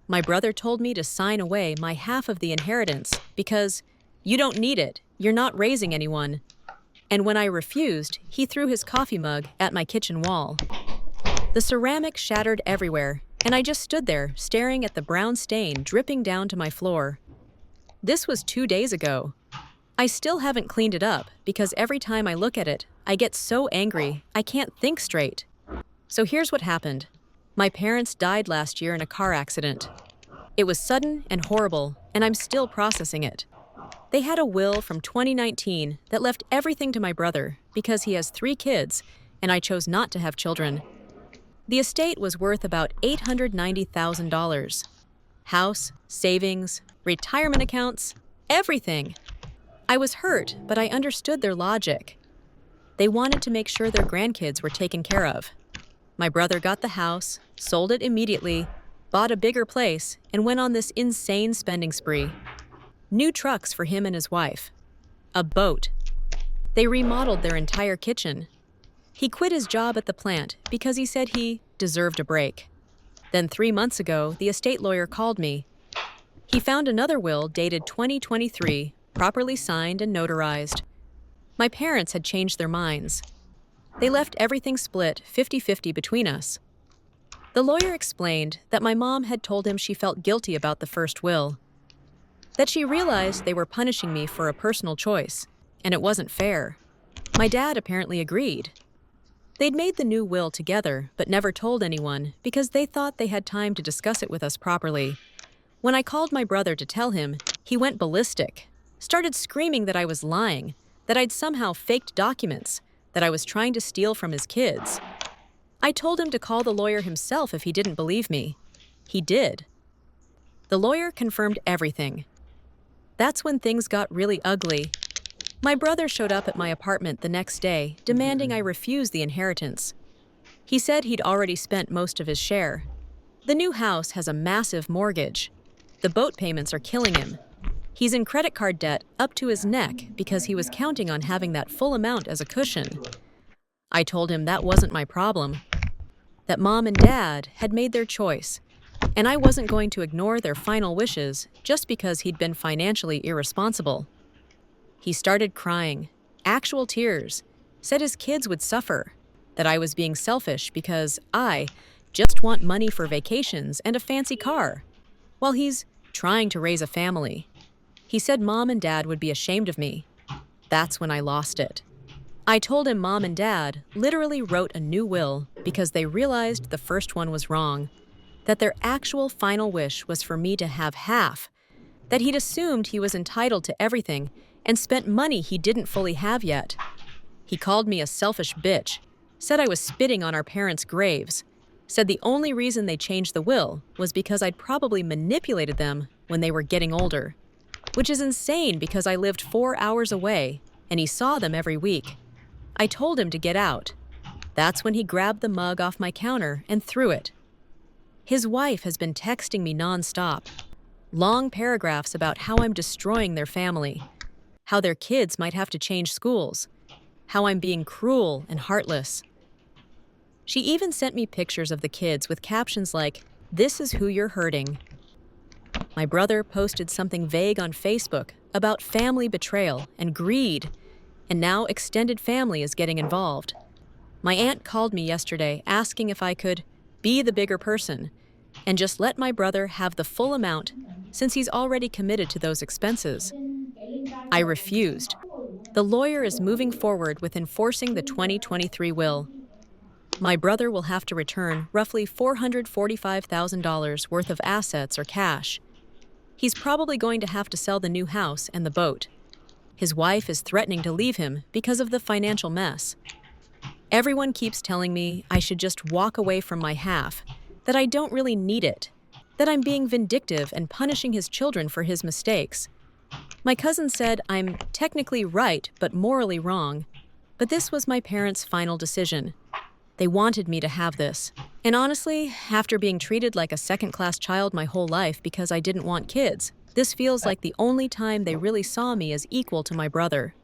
B: My brother told me to sign away my half of the inheritance because you don't need it, you're not raising anyone. And when I refused, he threw his coffee mug at my kitchen wall. The ceramic shattered everywhere, and I just stood there staring at the brown stain dripping down to my floor. This was 2 days ago. I still haven't cleaned it up because every time I look at it, I get so angry I can't think straight. So here's what happened. My parents died last year in a car accident. It was sudden and horrible, and I'm still processing it. They had a will from 2019 that left everything to my brother because he has 3 kids, and I chose not to have children. The estate was worth about $890,000. House, savings, retirement accounts, everything. I was hurt, but I understood their logic. They wanted to make sure their grandkids were taken care of. My brother got the house, sold it immediately, bought a bigger place, and went on this insane spending spree. New trucks for him and his wife. A boat. They remodeled their entire kitchen. He quit his job at the plant because he said he deserved a break. Then 3 months ago, the estate lawyer called me. He found another will dated 2023, properly signed and notarized. My parents had changed their minds. They left everything split 50-50 between us. The lawyer explained that my mom had told him she felt guilty about the first will, that she realized they were punishing me for a personal choice, and it wasn't fair. My dad apparently agreed. They'd made the new will together, but never told anyone because they thought they had time to discuss it with us properly. When I called my brother to tell him, he went ballistic, started screaming that I was lying, that I'd somehow faked documents, that I was trying to steal from his kids. I told him to call the lawyer himself if he didn't believe me. He did. The lawyer confirmed everything. That's when things got really ugly. My brother showed up at my apartment the next day, demanding I refuse the inheritance. He said he'd already spent most of his share. The new house has a massive mortgage. The boat payments are killing him. He's in credit card debt up to his neck because he was counting on having that full amount as a cushion. I told him that wasn't my problem, that Mom and Dad had made their choice, and I wasn't going to ignore their final wishes just because he'd been financially irresponsible. He started crying, actual tears, said his kids would suffer, that I was being selfish because I just want money for vacations and a fancy car, while he's trying to raise a family. He said Mom and Dad would be ashamed of me. That's when I lost it. I told him Mom and Dad literally wrote a new will because they realized the first one was wrong, that their actual final wish was for me to have half, that he'd assumed he was entitled to everything and spent money he didn't fully have yet. He called me a selfish bitch, said I was spitting on our parents' graves, said the only reason they changed the will was because I'd probably manipulated them when they were getting older. which is insane because I lived 4 hours away and he saw them every week. I told him to get out. That's when he grabbed the mug off my counter and threw it. His wife has been texting me nonstop. Long paragraphs about how I'm destroying their family, how their kids might have to change schools, how I'm being cruel and heartless. She even sent me pictures of the kids with captions like, "This is who you're hurting." My brother posted something vague on Facebook about family betrayal and greed, and now extended family is getting involved. My aunt called me yesterday asking if I could be the bigger person and just let my brother have the full amount since he's already committed to those expenses. I refused. The lawyer is moving forward with enforcing the 2023 will. My brother will have to return roughly $445,000 worth of assets or cash. He's probably going to have to sell the new house and the boat. His wife is threatening to leave him because of the financial mess. Everyone keeps telling me I should just walk away from my half, that I don't really need it, that I'm being vindictive and punishing his children for his mistakes. My cousin said I'm technically right but morally wrong, but this was my parents' final decision. They wanted me to have this. And honestly, after being treated like a second-class child my whole life because I didn't want kids, this feels like the only time they really saw me as equal to my brother.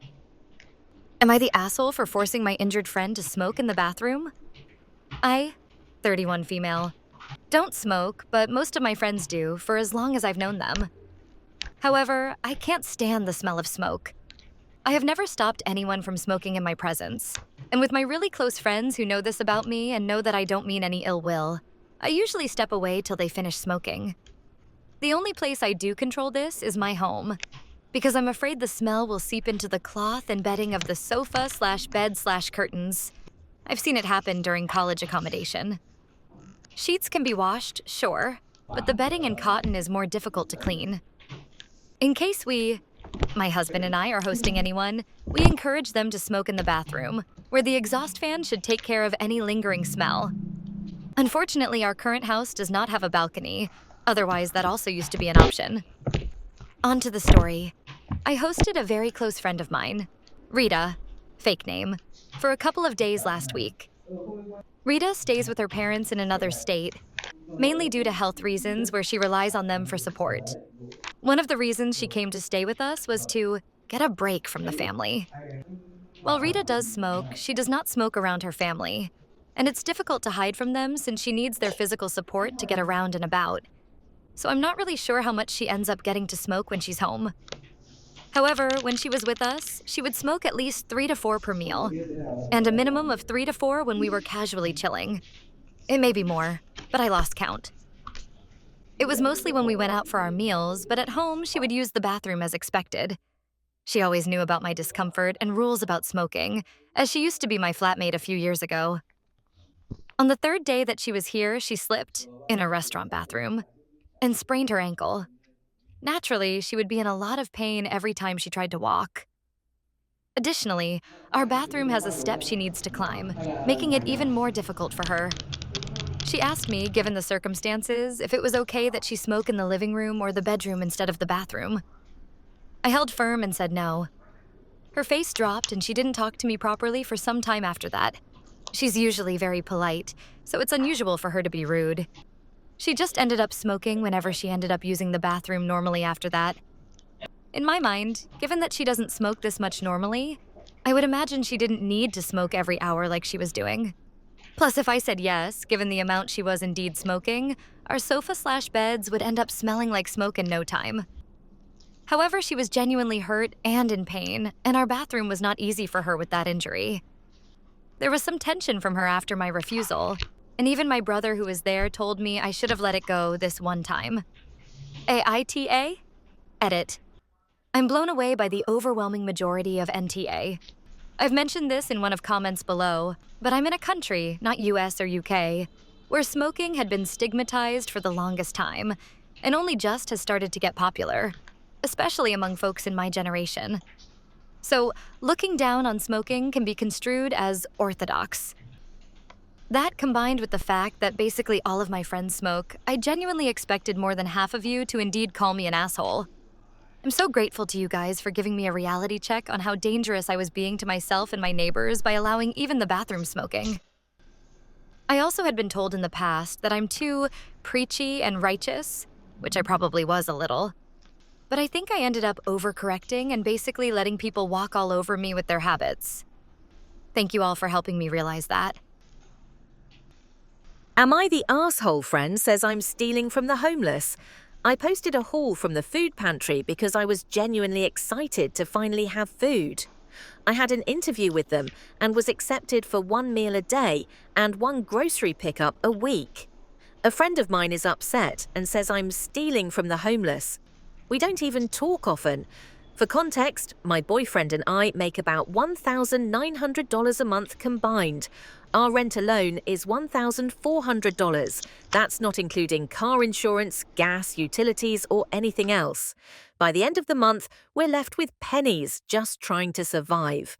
E: Am I the asshole for forcing my injured friend to smoke in the bathroom? I, 31 female, don't smoke, but most of my friends do for as long as I've known them. However, I can't stand the smell of smoke. I have never stopped anyone from smoking in my presence. And with my really close friends who know this about me and know that I don't mean any ill will, I usually step away till they finish smoking. The only place I do control this is my home, because I'm afraid the smell will seep into the cloth and bedding of the sofa/bed/curtains. I've seen it happen during college accommodation. Sheets can be washed, sure, but the bedding and cotton is more difficult to clean. In case my husband and I are hosting anyone, we encourage them to smoke in the bathroom, where the exhaust fan should take care of any lingering smell. Unfortunately, our current house does not have a balcony, otherwise that also used to be an option. On to the story. I hosted a very close friend of mine, Rita, fake name, for a couple of days last week. Rita stays with her parents in another state, mainly due to health reasons where she relies on them for support. One of the reasons she came to stay with us was to get a break from the family. While Rita does smoke, she does not smoke around her family, and it's difficult to hide from them since she needs their physical support to get around and about. So I'm not really sure how much she ends up getting to smoke when she's home. However, when she was with us, she would smoke at least 3 to 4 per meal, and a minimum of 3 to 4 when we were casually chilling. It may be more, but I lost count. It was mostly when we went out for our meals, but at home she would use the bathroom as expected. She always knew about my discomfort and rules about smoking, as she used to be my flatmate a few years ago. On the 3rd day that she was here, she slipped, in a restaurant bathroom, and sprained her ankle. Naturally, she would be in a lot of pain every time she tried to walk. Additionally, our bathroom has a step she needs to climb, making it even more difficult for her. She asked me, given the circumstances, if it was okay that she smoke in the living room or the bedroom instead of the bathroom. I held firm and said no. Her face dropped and she didn't talk to me properly for some time after that. She's usually very polite, so it's unusual for her to be rude. She just ended up smoking whenever she ended up using the bathroom normally after that. In my mind, given that she doesn't smoke this much normally, I would imagine she didn't need to smoke every hour like she was doing. Plus, if I said yes, given the amount she was indeed smoking, our sofa/beds would end up smelling like smoke in no time. However, she was genuinely hurt and in pain, and our bathroom was not easy for her with that injury. There was some tension from her after my refusal, and even my brother who was there told me I should have let it go this one time. AITA? Edit. I'm blown away by the overwhelming majority of NTA. I've mentioned this in one of comments below, but I'm in a country, not US or UK, where smoking had been stigmatized for the longest time, and only just has started to get popular, especially among folks in my generation. So, looking down on smoking can be construed as orthodox. That combined with the fact that basically all of my friends smoke, I genuinely expected more than half of you to indeed call me an asshole. I'm so grateful to you guys for giving me a reality check on how dangerous I was being to myself and my neighbors by allowing even the bathroom smoking. I also had been told in the past that I'm too preachy and righteous, which I probably was a little. But I think I ended up overcorrecting and basically letting people walk all over me with their habits. Thank you all for helping me realize that.
D: Am I the arsehole friend says I'm stealing from the homeless? I posted a haul from the food pantry because I was genuinely excited to finally have food. I had an interview with them and was accepted for 1 meal a day and 1 grocery pickup a week. A friend of mine is upset and says I'm stealing from the homeless. We don't even talk often. For context, my boyfriend and I make about $1,900 a month combined. Our rent alone is $1,400. That's not including car insurance, gas, utilities, or anything else. By the end of the month, we're left with pennies just trying to survive.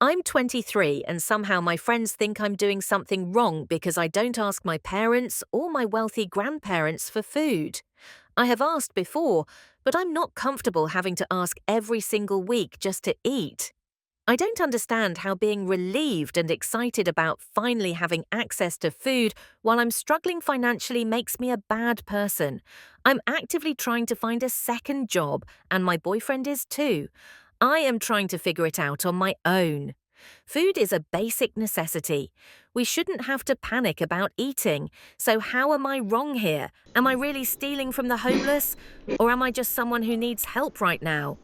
D: I'm 23 and somehow my friends think I'm doing something wrong because I don't ask my parents or my wealthy grandparents for food. I have asked before, but I'm not comfortable having to ask every single week just to eat. I don't understand how being relieved and excited about finally having access to food while I'm struggling financially makes me a bad person. I'm actively trying to find a second job, and my boyfriend is too. I am trying to figure it out on my own. Food is a basic necessity. We shouldn't have to panic about eating. So how am I wrong here? Am I really stealing from the homeless? Or am I just someone who needs help right now?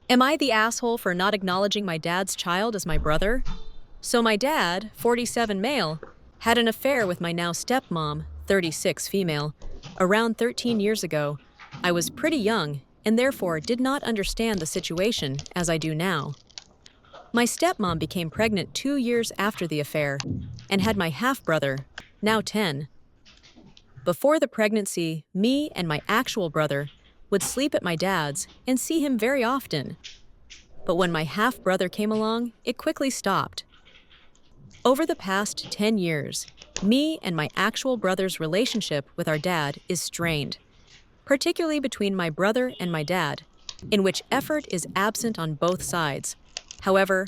B: Am I the asshole for not acknowledging my dad's child as my brother? So my dad, 47 male, had an affair with my now stepmom, 36 female, around 13 years ago. I was pretty young and therefore did not understand the situation as I do now. My stepmom became pregnant 2 years after the affair and had my half-brother, now 10. Before the pregnancy, me and my actual brother would sleep at my dad's and see him very often. But when my half-brother came along, it quickly stopped. Over the past 10 years, me and my actual brother's relationship with our dad is strained, particularly between my brother and my dad, in which effort is absent on both sides. However,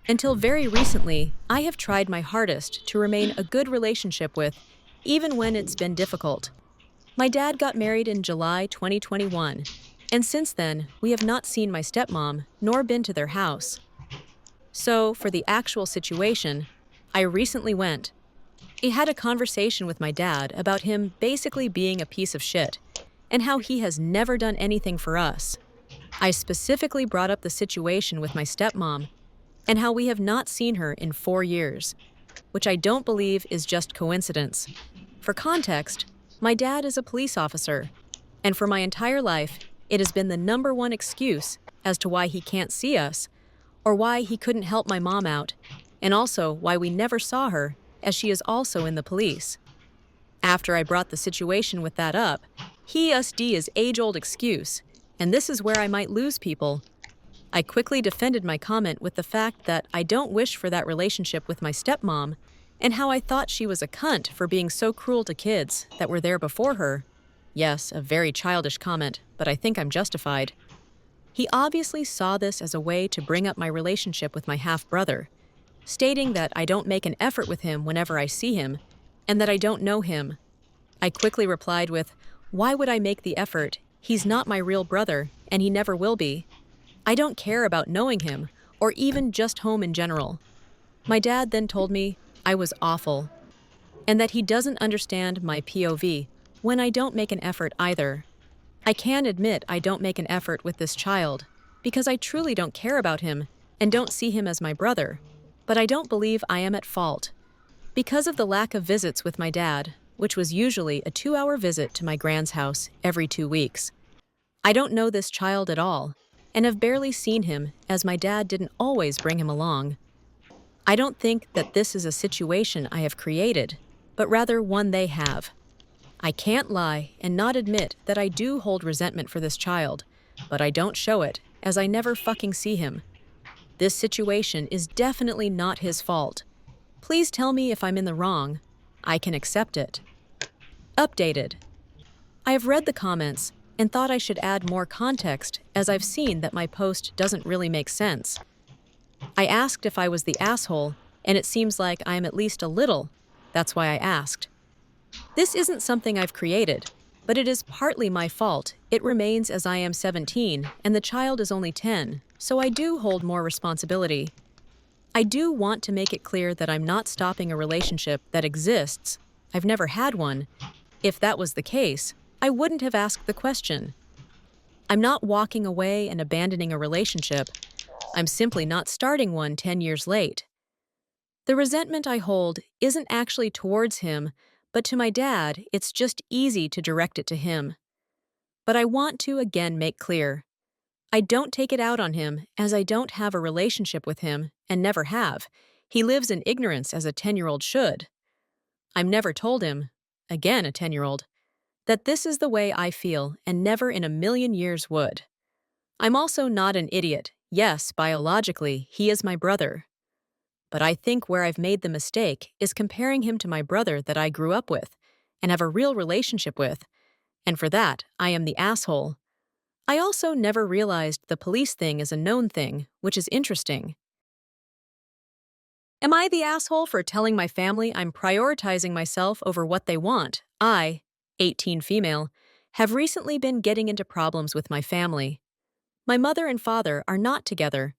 B: until very recently, I have tried my hardest to remain a good relationship with, even when it's been difficult. My dad got married in July 2021, and since then, we have not seen my stepmom nor been to their house. So, for the actual situation, I recently went. I had a conversation with my dad about him basically being a piece of shit, and how he has never done anything for us. I specifically brought up the situation with my stepmom, and how we have not seen her in 4 years, which I don't believe is just coincidence. For context, my dad is a police officer, and for my entire life, it has been the #1 excuse as to why he can't see us, or why he couldn't help my mom out, and also why we never saw her, as she is also in the police. After I brought the situation with that up, he used his age-old excuse, and this is where I might lose people. I quickly defended my comment with the fact that I don't wish for that relationship with my stepmom, and how I thought she was a cunt for being so cruel to kids that were there before her. Yes, a very childish comment, but I think I'm justified. He obviously saw this as a way to bring up my relationship with my half-brother, stating that I don't make an effort with him whenever I see him, and that I don't know him. I quickly replied with, "Why would I make the effort? He's not my real brother, and he never will be. I don't care about knowing him, or even just home in general." My dad then told me I was awful, and that he doesn't understand my POV when I don't make an effort either. I can admit I don't make an effort with this child, because I truly don't care about him and don't see him as my brother, but I don't believe I am at fault. Because of the lack of visits with my dad, which was usually a 2-hour visit to my grand's house every 2 weeks, I don't know this child at all, and have barely seen him as my dad didn't always bring him along. I don't think that this is a situation I have created, but rather one they have. I can't lie and not admit that I do hold resentment for this child, but I don't show it, as I never fucking see him. This situation is definitely not his fault. Please tell me if I'm in the wrong. I can accept it. Updated. I have read the comments and thought I should add more context as I've seen that my post doesn't really make sense. I asked if I was the asshole, and it seems like I am at least a little. That's why I asked. This isn't something I've created, but it is partly my fault. It remains as I am 17 and the child is only 10, so I do hold more responsibility. I do want to make it clear that I'm not stopping a relationship that exists. I've never had one. If that was the case, I wouldn't have asked the question. I'm not walking away and abandoning a relationship. I'm simply not starting one 10 years late. The resentment I hold isn't actually towards him, but to my dad, it's just easy to direct it to him. But I want to again make clear, I don't take it out on him as I don't have a relationship with him and never have. He lives in ignorance as a 10-year-old should. I'm never told him, again a 10-year-old, that this is the way I feel and never in a million years would. I'm also not an idiot. Yes, biologically, he is my brother. But I think where I've made the mistake is comparing him to my brother that I grew up with and have a real relationship with, and for that, I am the asshole. I also never realized the police thing is a known thing, which is interesting. Am I the asshole for telling my family I'm prioritizing myself over what they want? I, 18 female, have recently been getting into problems with my family. My mother and father are not together,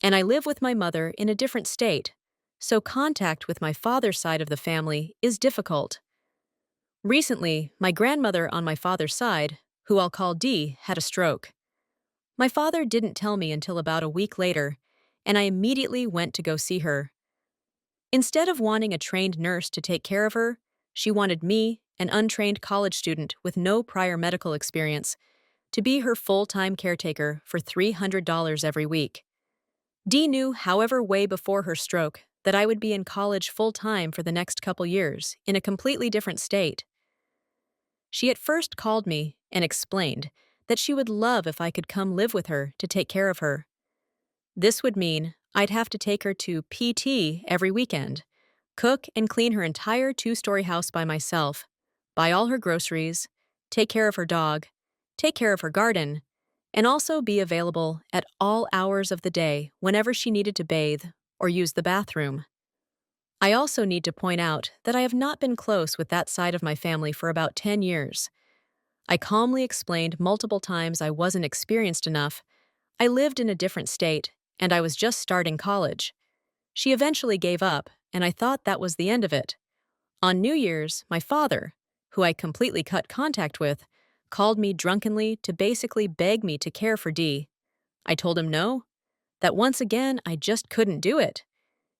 B: and I live with my mother in a different state, so contact with my father's side of the family is difficult. Recently, my grandmother on my father's side, who I'll call Dee, had a stroke. My father didn't tell me until about a week later, and I immediately went to go see her. Instead of wanting a trained nurse to take care of her, she wanted me, an untrained college student with no prior medical experience, to be her full-time caretaker for $300 every week. Dee knew, however, way before her stroke, that I would be in college full-time for the next couple years, in a completely different state. She at first called me and explained that she would love if I could come live with her to take care of her. This would mean I'd have to take her to PT every weekend, cook and clean her entire 2-story house by myself, buy all her groceries, take care of her dog, take care of her garden, and also be available at all hours of the day whenever she needed to bathe or use the bathroom. I also need to point out that I have not been close with that side of my family for about 10 years. I calmly explained multiple times I wasn't experienced enough. I lived in a different state, and I was just starting college. She eventually gave up, and I thought that was the end of it. On New Year's, my father, who I completely cut contact with, called me drunkenly to basically beg me to care for Dee. I told him no, that once again I just couldn't do it.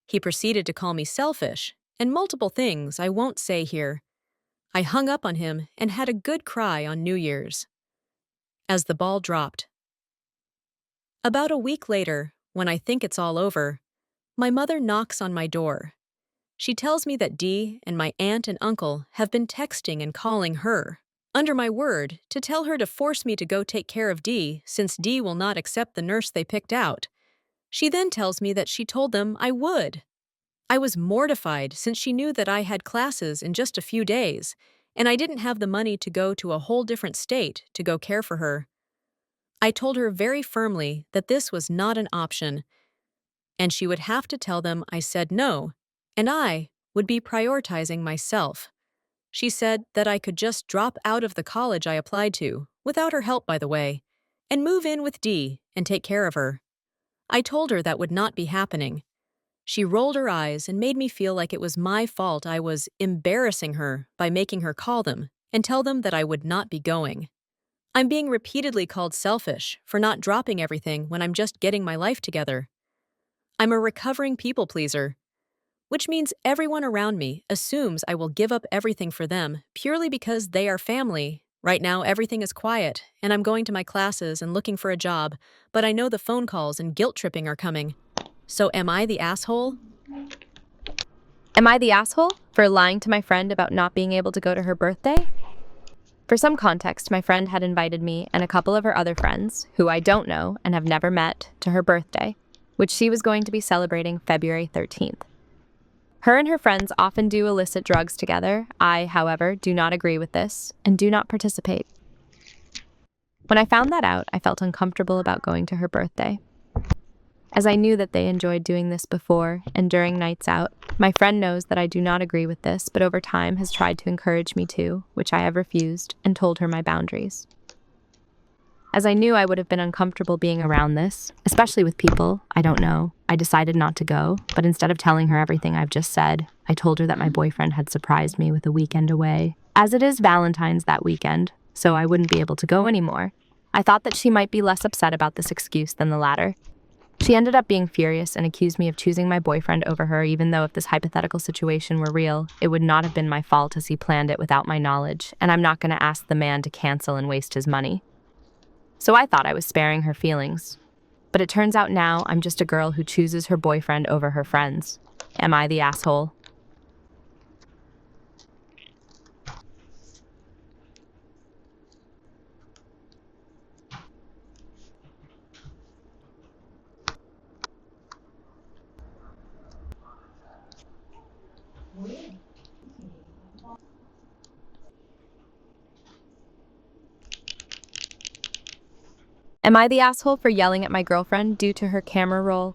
B: He proceeded to call me selfish, and multiple things I won't say here. I hung up on him and had a good cry on New Year's. As the ball dropped. About a week later, when I think it's all over, my mother knocks on my door. She tells me that Dee and my aunt and uncle have been texting and calling her, under my word, to tell her to force me to go take care of Dee since Dee will not accept the nurse they picked out. She then tells me that she told them I would. I was mortified since she knew that I had classes in just a few days, and I didn't have the money to go to a whole different state to go care for her. I told her very firmly that this was not an option, and she would have to tell them I said no, and I would be prioritizing myself. She said that I could just drop out of the college I applied to, without her help by the way, and move in with Dee and take care of her. I told her that would not be happening. She rolled her eyes and made me feel like it was my fault I was embarrassing her by making her call them and tell them that I would not be going. I'm being repeatedly called selfish for not dropping everything when I'm just getting my life together. I'm a recovering people pleaser, which means everyone around me assumes I will give up everything for them purely because they are family. Right now, everything is quiet, and I'm going to my classes and looking for a job, but I know the phone calls and guilt tripping are coming. So am I the asshole?
G: Am I the asshole for lying to my friend about not being able to go to her birthday? For some context, my friend had invited me and a couple of her other friends, who I don't know and have never met, to her birthday, which she was going to be celebrating February 13th. Her and her friends often do illicit drugs together. I, however, do not agree with this and do not participate. When I found that out, I felt uncomfortable about going to her birthday. As I knew that they enjoyed doing this before and during nights out, my friend knows that I do not agree with this, but over time has tried to encourage me to, which I have refused, and told her my boundaries. As I knew I would have been uncomfortable being around this, especially with people I don't know, I decided not to go, but instead of telling her everything I've just said, I told her that my boyfriend had surprised me with a weekend away, as it is Valentine's that weekend, so I wouldn't be able to go anymore. I thought that she might be less upset about this excuse than the latter. She ended up being furious and accused me of choosing my boyfriend over her, even though if this hypothetical situation were real, it would not have been my fault as he planned it without my knowledge, and I'm not going to ask the man to cancel and waste his money. So I thought I was sparing her feelings. But it turns out now I'm just a girl who chooses her boyfriend over her friends. Am I the asshole? Am I the asshole for yelling at my girlfriend due to her camera roll?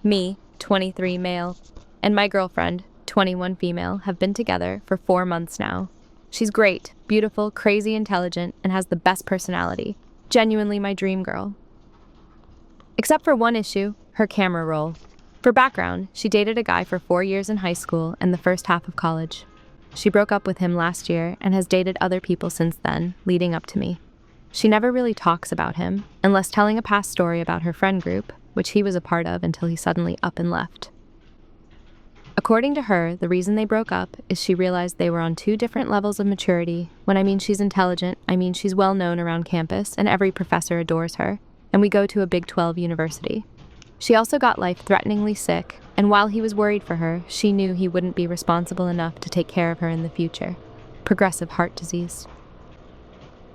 G: Me, 23 male, and my girlfriend, 21 female, have been together for 4 months now. She's great, beautiful, crazy intelligent, and has the best personality. Genuinely my dream girl. Except for one issue, her camera roll. For background, she dated a guy for 4 years in high school and the first half of college. She broke up with him last year and has dated other people since then, leading up to me. She never really talks about him, unless telling a past story about her friend group, which he was a part of until he suddenly up and left. According to her, the reason they broke up is she realized they were on 2 different levels of maturity. When I mean she's intelligent, I mean she's well known around campus and every professor adores her, and we go to a Big 12 university. She also got life-threateningly sick, and while he was worried for her, she knew he wouldn't be responsible enough to take care of her in the future. Progressive heart disease.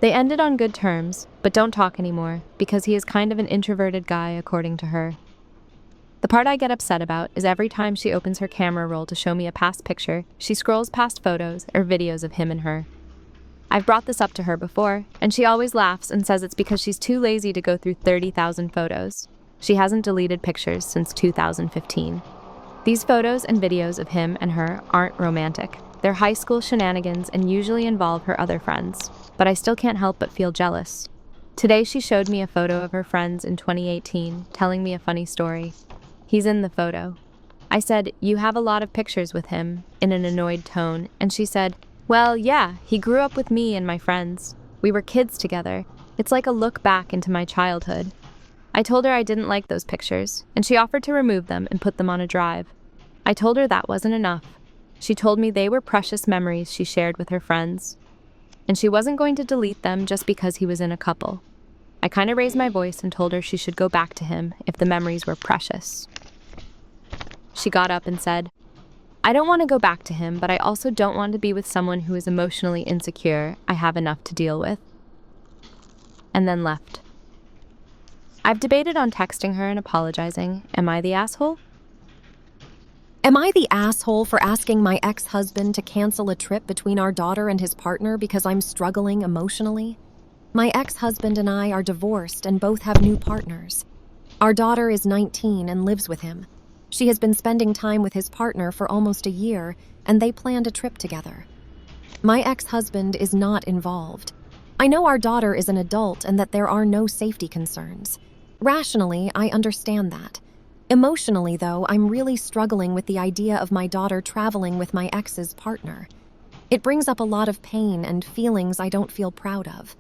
G: They ended on good terms, but don't talk anymore, because he is kind of an introverted guy, according to her. The part I get upset about is every time she opens her camera roll to show me a past picture, she scrolls past photos or videos of him and her. I've brought this up to her before, and she always laughs and says it's because she's too lazy to go through 30,000 photos. She hasn't deleted pictures since 2015. These photos and videos of him and her aren't romantic. They're high school shenanigans and usually involve her other friends. But I still can't help but feel jealous. Today she showed me a photo of her friends in 2018, telling me a funny story. He's in the photo. I said, "You have a lot of pictures with him," in an annoyed tone, and she said, "Well, yeah, he grew up with me and my friends. We were kids together. It's like a look back into my childhood." I told her I didn't like those pictures, and she offered to remove them and put them on a drive. I told her that wasn't enough. She told me they were precious memories she shared with her friends, and she wasn't going to delete them just because he was in a couple. I kind of raised my voice and told her she should go back to him if the memories were precious. She got up and said, "I don't want to go back to him, but I also don't want to be with someone who is emotionally insecure. I have enough to deal with." And then left. I've debated on texting her and apologizing. Am I the asshole?
H: Am I the asshole for asking my ex-husband to cancel a trip between our daughter and his partner because I'm struggling emotionally? My ex-husband and I are divorced and both have new partners. Our daughter is 19 and lives with him. She has been spending time with his partner for almost a year, and they planned a trip together. My ex-husband is not involved. I know our daughter is an adult and that there are no safety concerns. Rationally, I understand that. Emotionally, though, I'm really struggling with the idea of my daughter traveling with my ex's partner. It brings up a lot of pain and feelings I don't feel proud of.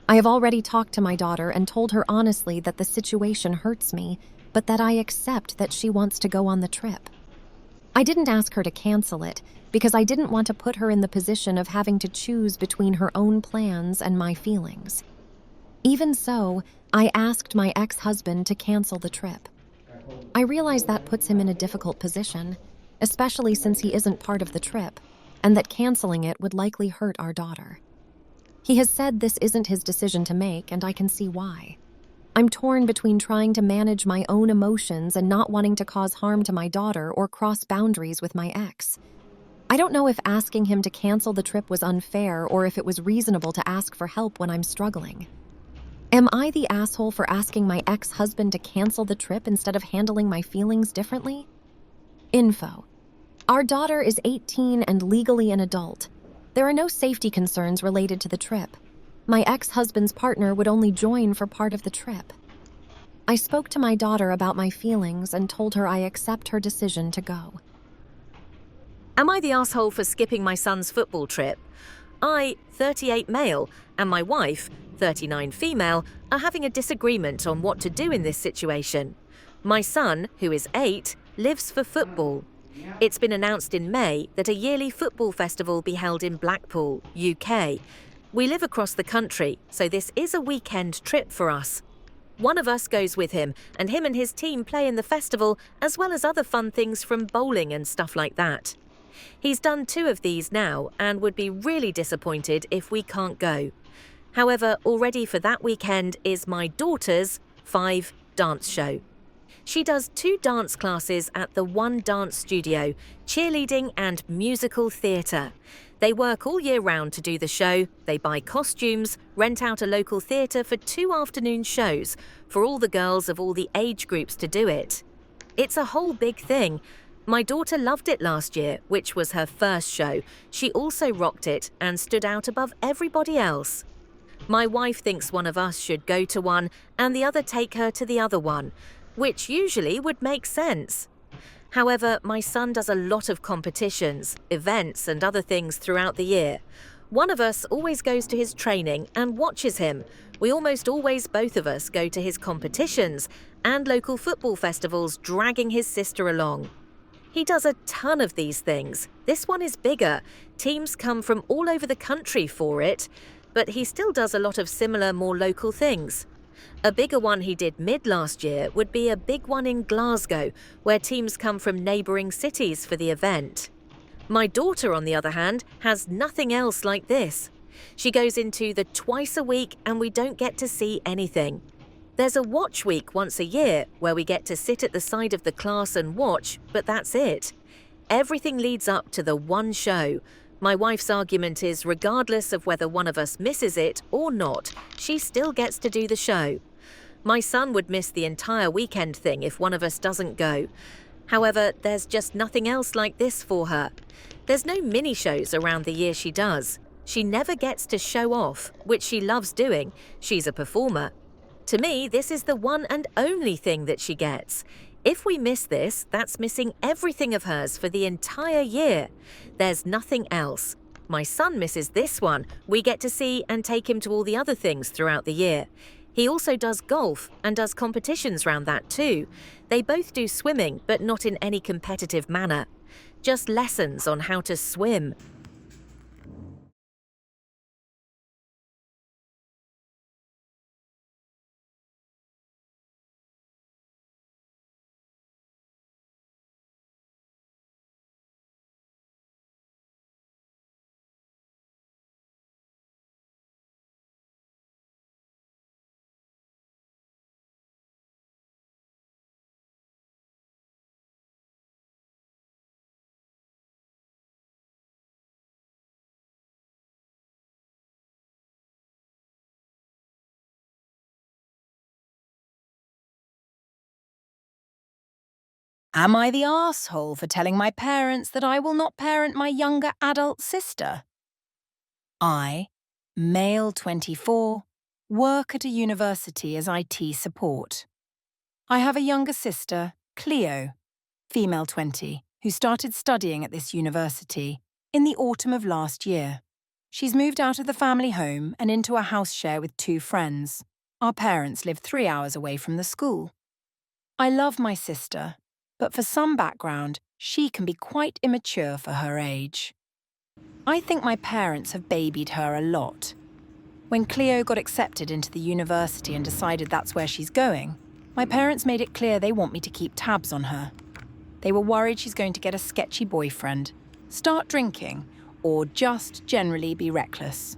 H: I have already talked to my daughter and told her honestly that the situation hurts me, but that I accept that she wants to go on the trip. I didn't ask her to cancel it because I didn't want to put her in the position of having to choose between her own plans and my feelings. Even so, I asked my ex-husband to cancel the trip. I realize that puts him in a difficult position, especially since he isn't part of the trip, and that canceling it would likely hurt our daughter. He has said this isn't his decision to make, and I can see why. I'm torn between trying to manage my own emotions and not wanting to cause harm to my daughter or cross boundaries with my ex. I don't know if asking him to cancel the trip was unfair or if it was reasonable to ask for help when I'm struggling. Am I the asshole for asking my ex-husband to cancel the trip instead of handling my feelings differently? Info. Our daughter is 18 and legally an adult. There are no safety concerns related to the trip. My ex-husband's partner would only join for part of the trip. I spoke to my daughter about my feelings and told her I accept her decision to go.
D: Am I the asshole for skipping my son's football trip? I, 38 male, and my wife, 39 female, are having a disagreement on what to do in this situation. My son, who is 8, lives for football. It's been announced in May that a yearly football festival be held in Blackpool, UK. We live across the country, so this is a weekend trip for us. One of us goes with him, and him and his team play in the festival, as well as other fun things from bowling and stuff like that. He's done 2 of these now and would be really disappointed if we can't go. However, already for that weekend is my daughter's 5 dance show. She does 2 dance classes at the One Dance Studio, cheerleading and musical theatre. They work all year round to do the show, they buy costumes, rent out a local theatre for 2 afternoon shows for all the girls of all the age groups to do it. It's a whole big thing. My daughter loved it last year, which was her first show. She also rocked it and stood out above everybody else. My wife thinks one of us should go to one and the other take her to the other one, which usually would make sense. However, my son does a lot of competitions, events and other things throughout the year. One of us always goes to his training and watches him. We almost always, both of us, go to his competitions and local football festivals, dragging his sister along. He does a ton of these things. This one is bigger. Teams come from all over the country for it, but he still does a lot of similar, more local things. A bigger one he did mid-last year would be a big one in Glasgow, where teams come from neighbouring cities for the event. My daughter, on the other hand, has nothing else like this. She goes into the twice a week and we don't get to see anything. There's a watch week once a year where we get to sit at the side of the class and watch, but that's it. Everything leads up to the one show. My wife's argument is regardless of whether one of us misses it or not, she still gets to do the show. My son would miss the entire weekend thing if one of us doesn't go. However, there's just nothing else like this for her. There's no mini shows around the year she does. She never gets to show off, which she loves doing. She's a performer. To me, this is the one and only thing that she gets. If we miss this, that's missing everything of hers for the entire year. There's nothing else. My son misses this one. We get to see and take him to all the other things throughout the year. He also does golf and does competitions round that too. They both do swimming, but not in any competitive manner. Just lessons on how to swim.
A: Am I the arsehole for telling my parents that I will not parent my younger adult sister? I, male 24, work at a university as IT support. I have a younger sister, Cleo, female 20, who started studying at this university in the autumn of last year. She's moved out of the family home and into a house share with 2 friends. Our parents live 3 hours away from the school. I love my sister, but for some background, she can be quite immature for her age. I think my parents have babied her a lot. When Cleo got accepted into the university and decided that's where she's going, my parents made it clear they want me to keep tabs on her. They were worried she's going to get a sketchy boyfriend, start drinking, or just generally be reckless.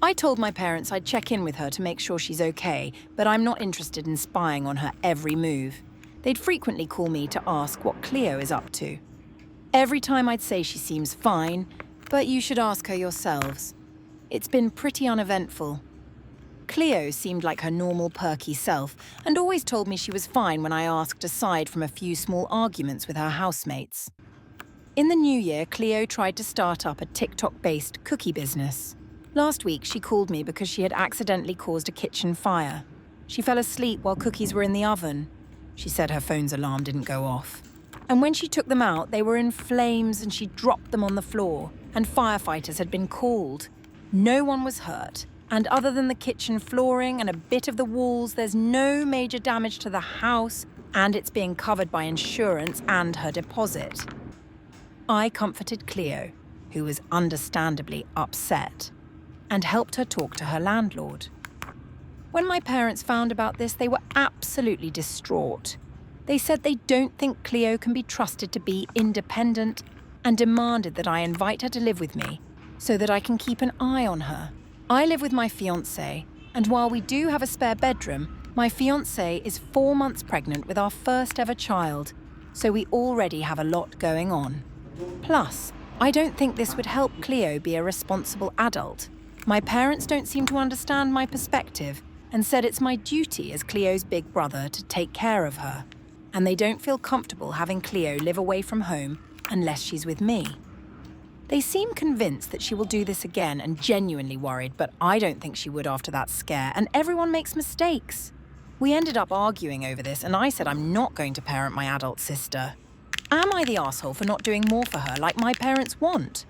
A: I told my parents I'd check in with her to make sure she's okay, but I'm not interested in spying on her every move. They'd frequently call me to ask what Cleo is up to. Every time I'd say she seems fine, but you should ask her yourselves. It's been pretty uneventful. Cleo seemed like her normal perky self and always told me she was fine when I asked aside from a few small arguments with her housemates. In the new year, Cleo tried to start up a TikTok-based cookie business. Last week, she called me because she had accidentally caused a kitchen fire. She fell asleep while cookies were in the oven. She said her phone's alarm didn't go off. And when she took them out, they were in flames and she dropped them on the floor, and firefighters had been called. No one was hurt, and other than the kitchen flooring and a bit of the walls, there's no major damage to the house, and it's being covered by insurance and her deposit. I comforted Cleo, who was understandably upset, and helped her talk to her landlord. When my parents found about this, they were absolutely distraught. They said they don't think Cleo can be trusted to be independent and demanded that I invite her to live with me so that I can keep an eye on her. I live with my fiancé, and while we do have a spare bedroom, my fiancé is 4 months pregnant with our first ever child, so we already have a lot going on. Plus, I don't think this would help Cleo be a responsible adult. My parents don't seem to understand my perspective and said it's my duty as Cleo's big brother to take care of her. And they don't feel comfortable having Cleo live away from home unless she's with me. They seem convinced that she will do this again and genuinely worried, but I don't think she would after that scare, and everyone makes mistakes. We ended up arguing over this, and I said I'm not going to parent my adult sister. Am I the asshole for not doing more for her like my parents want?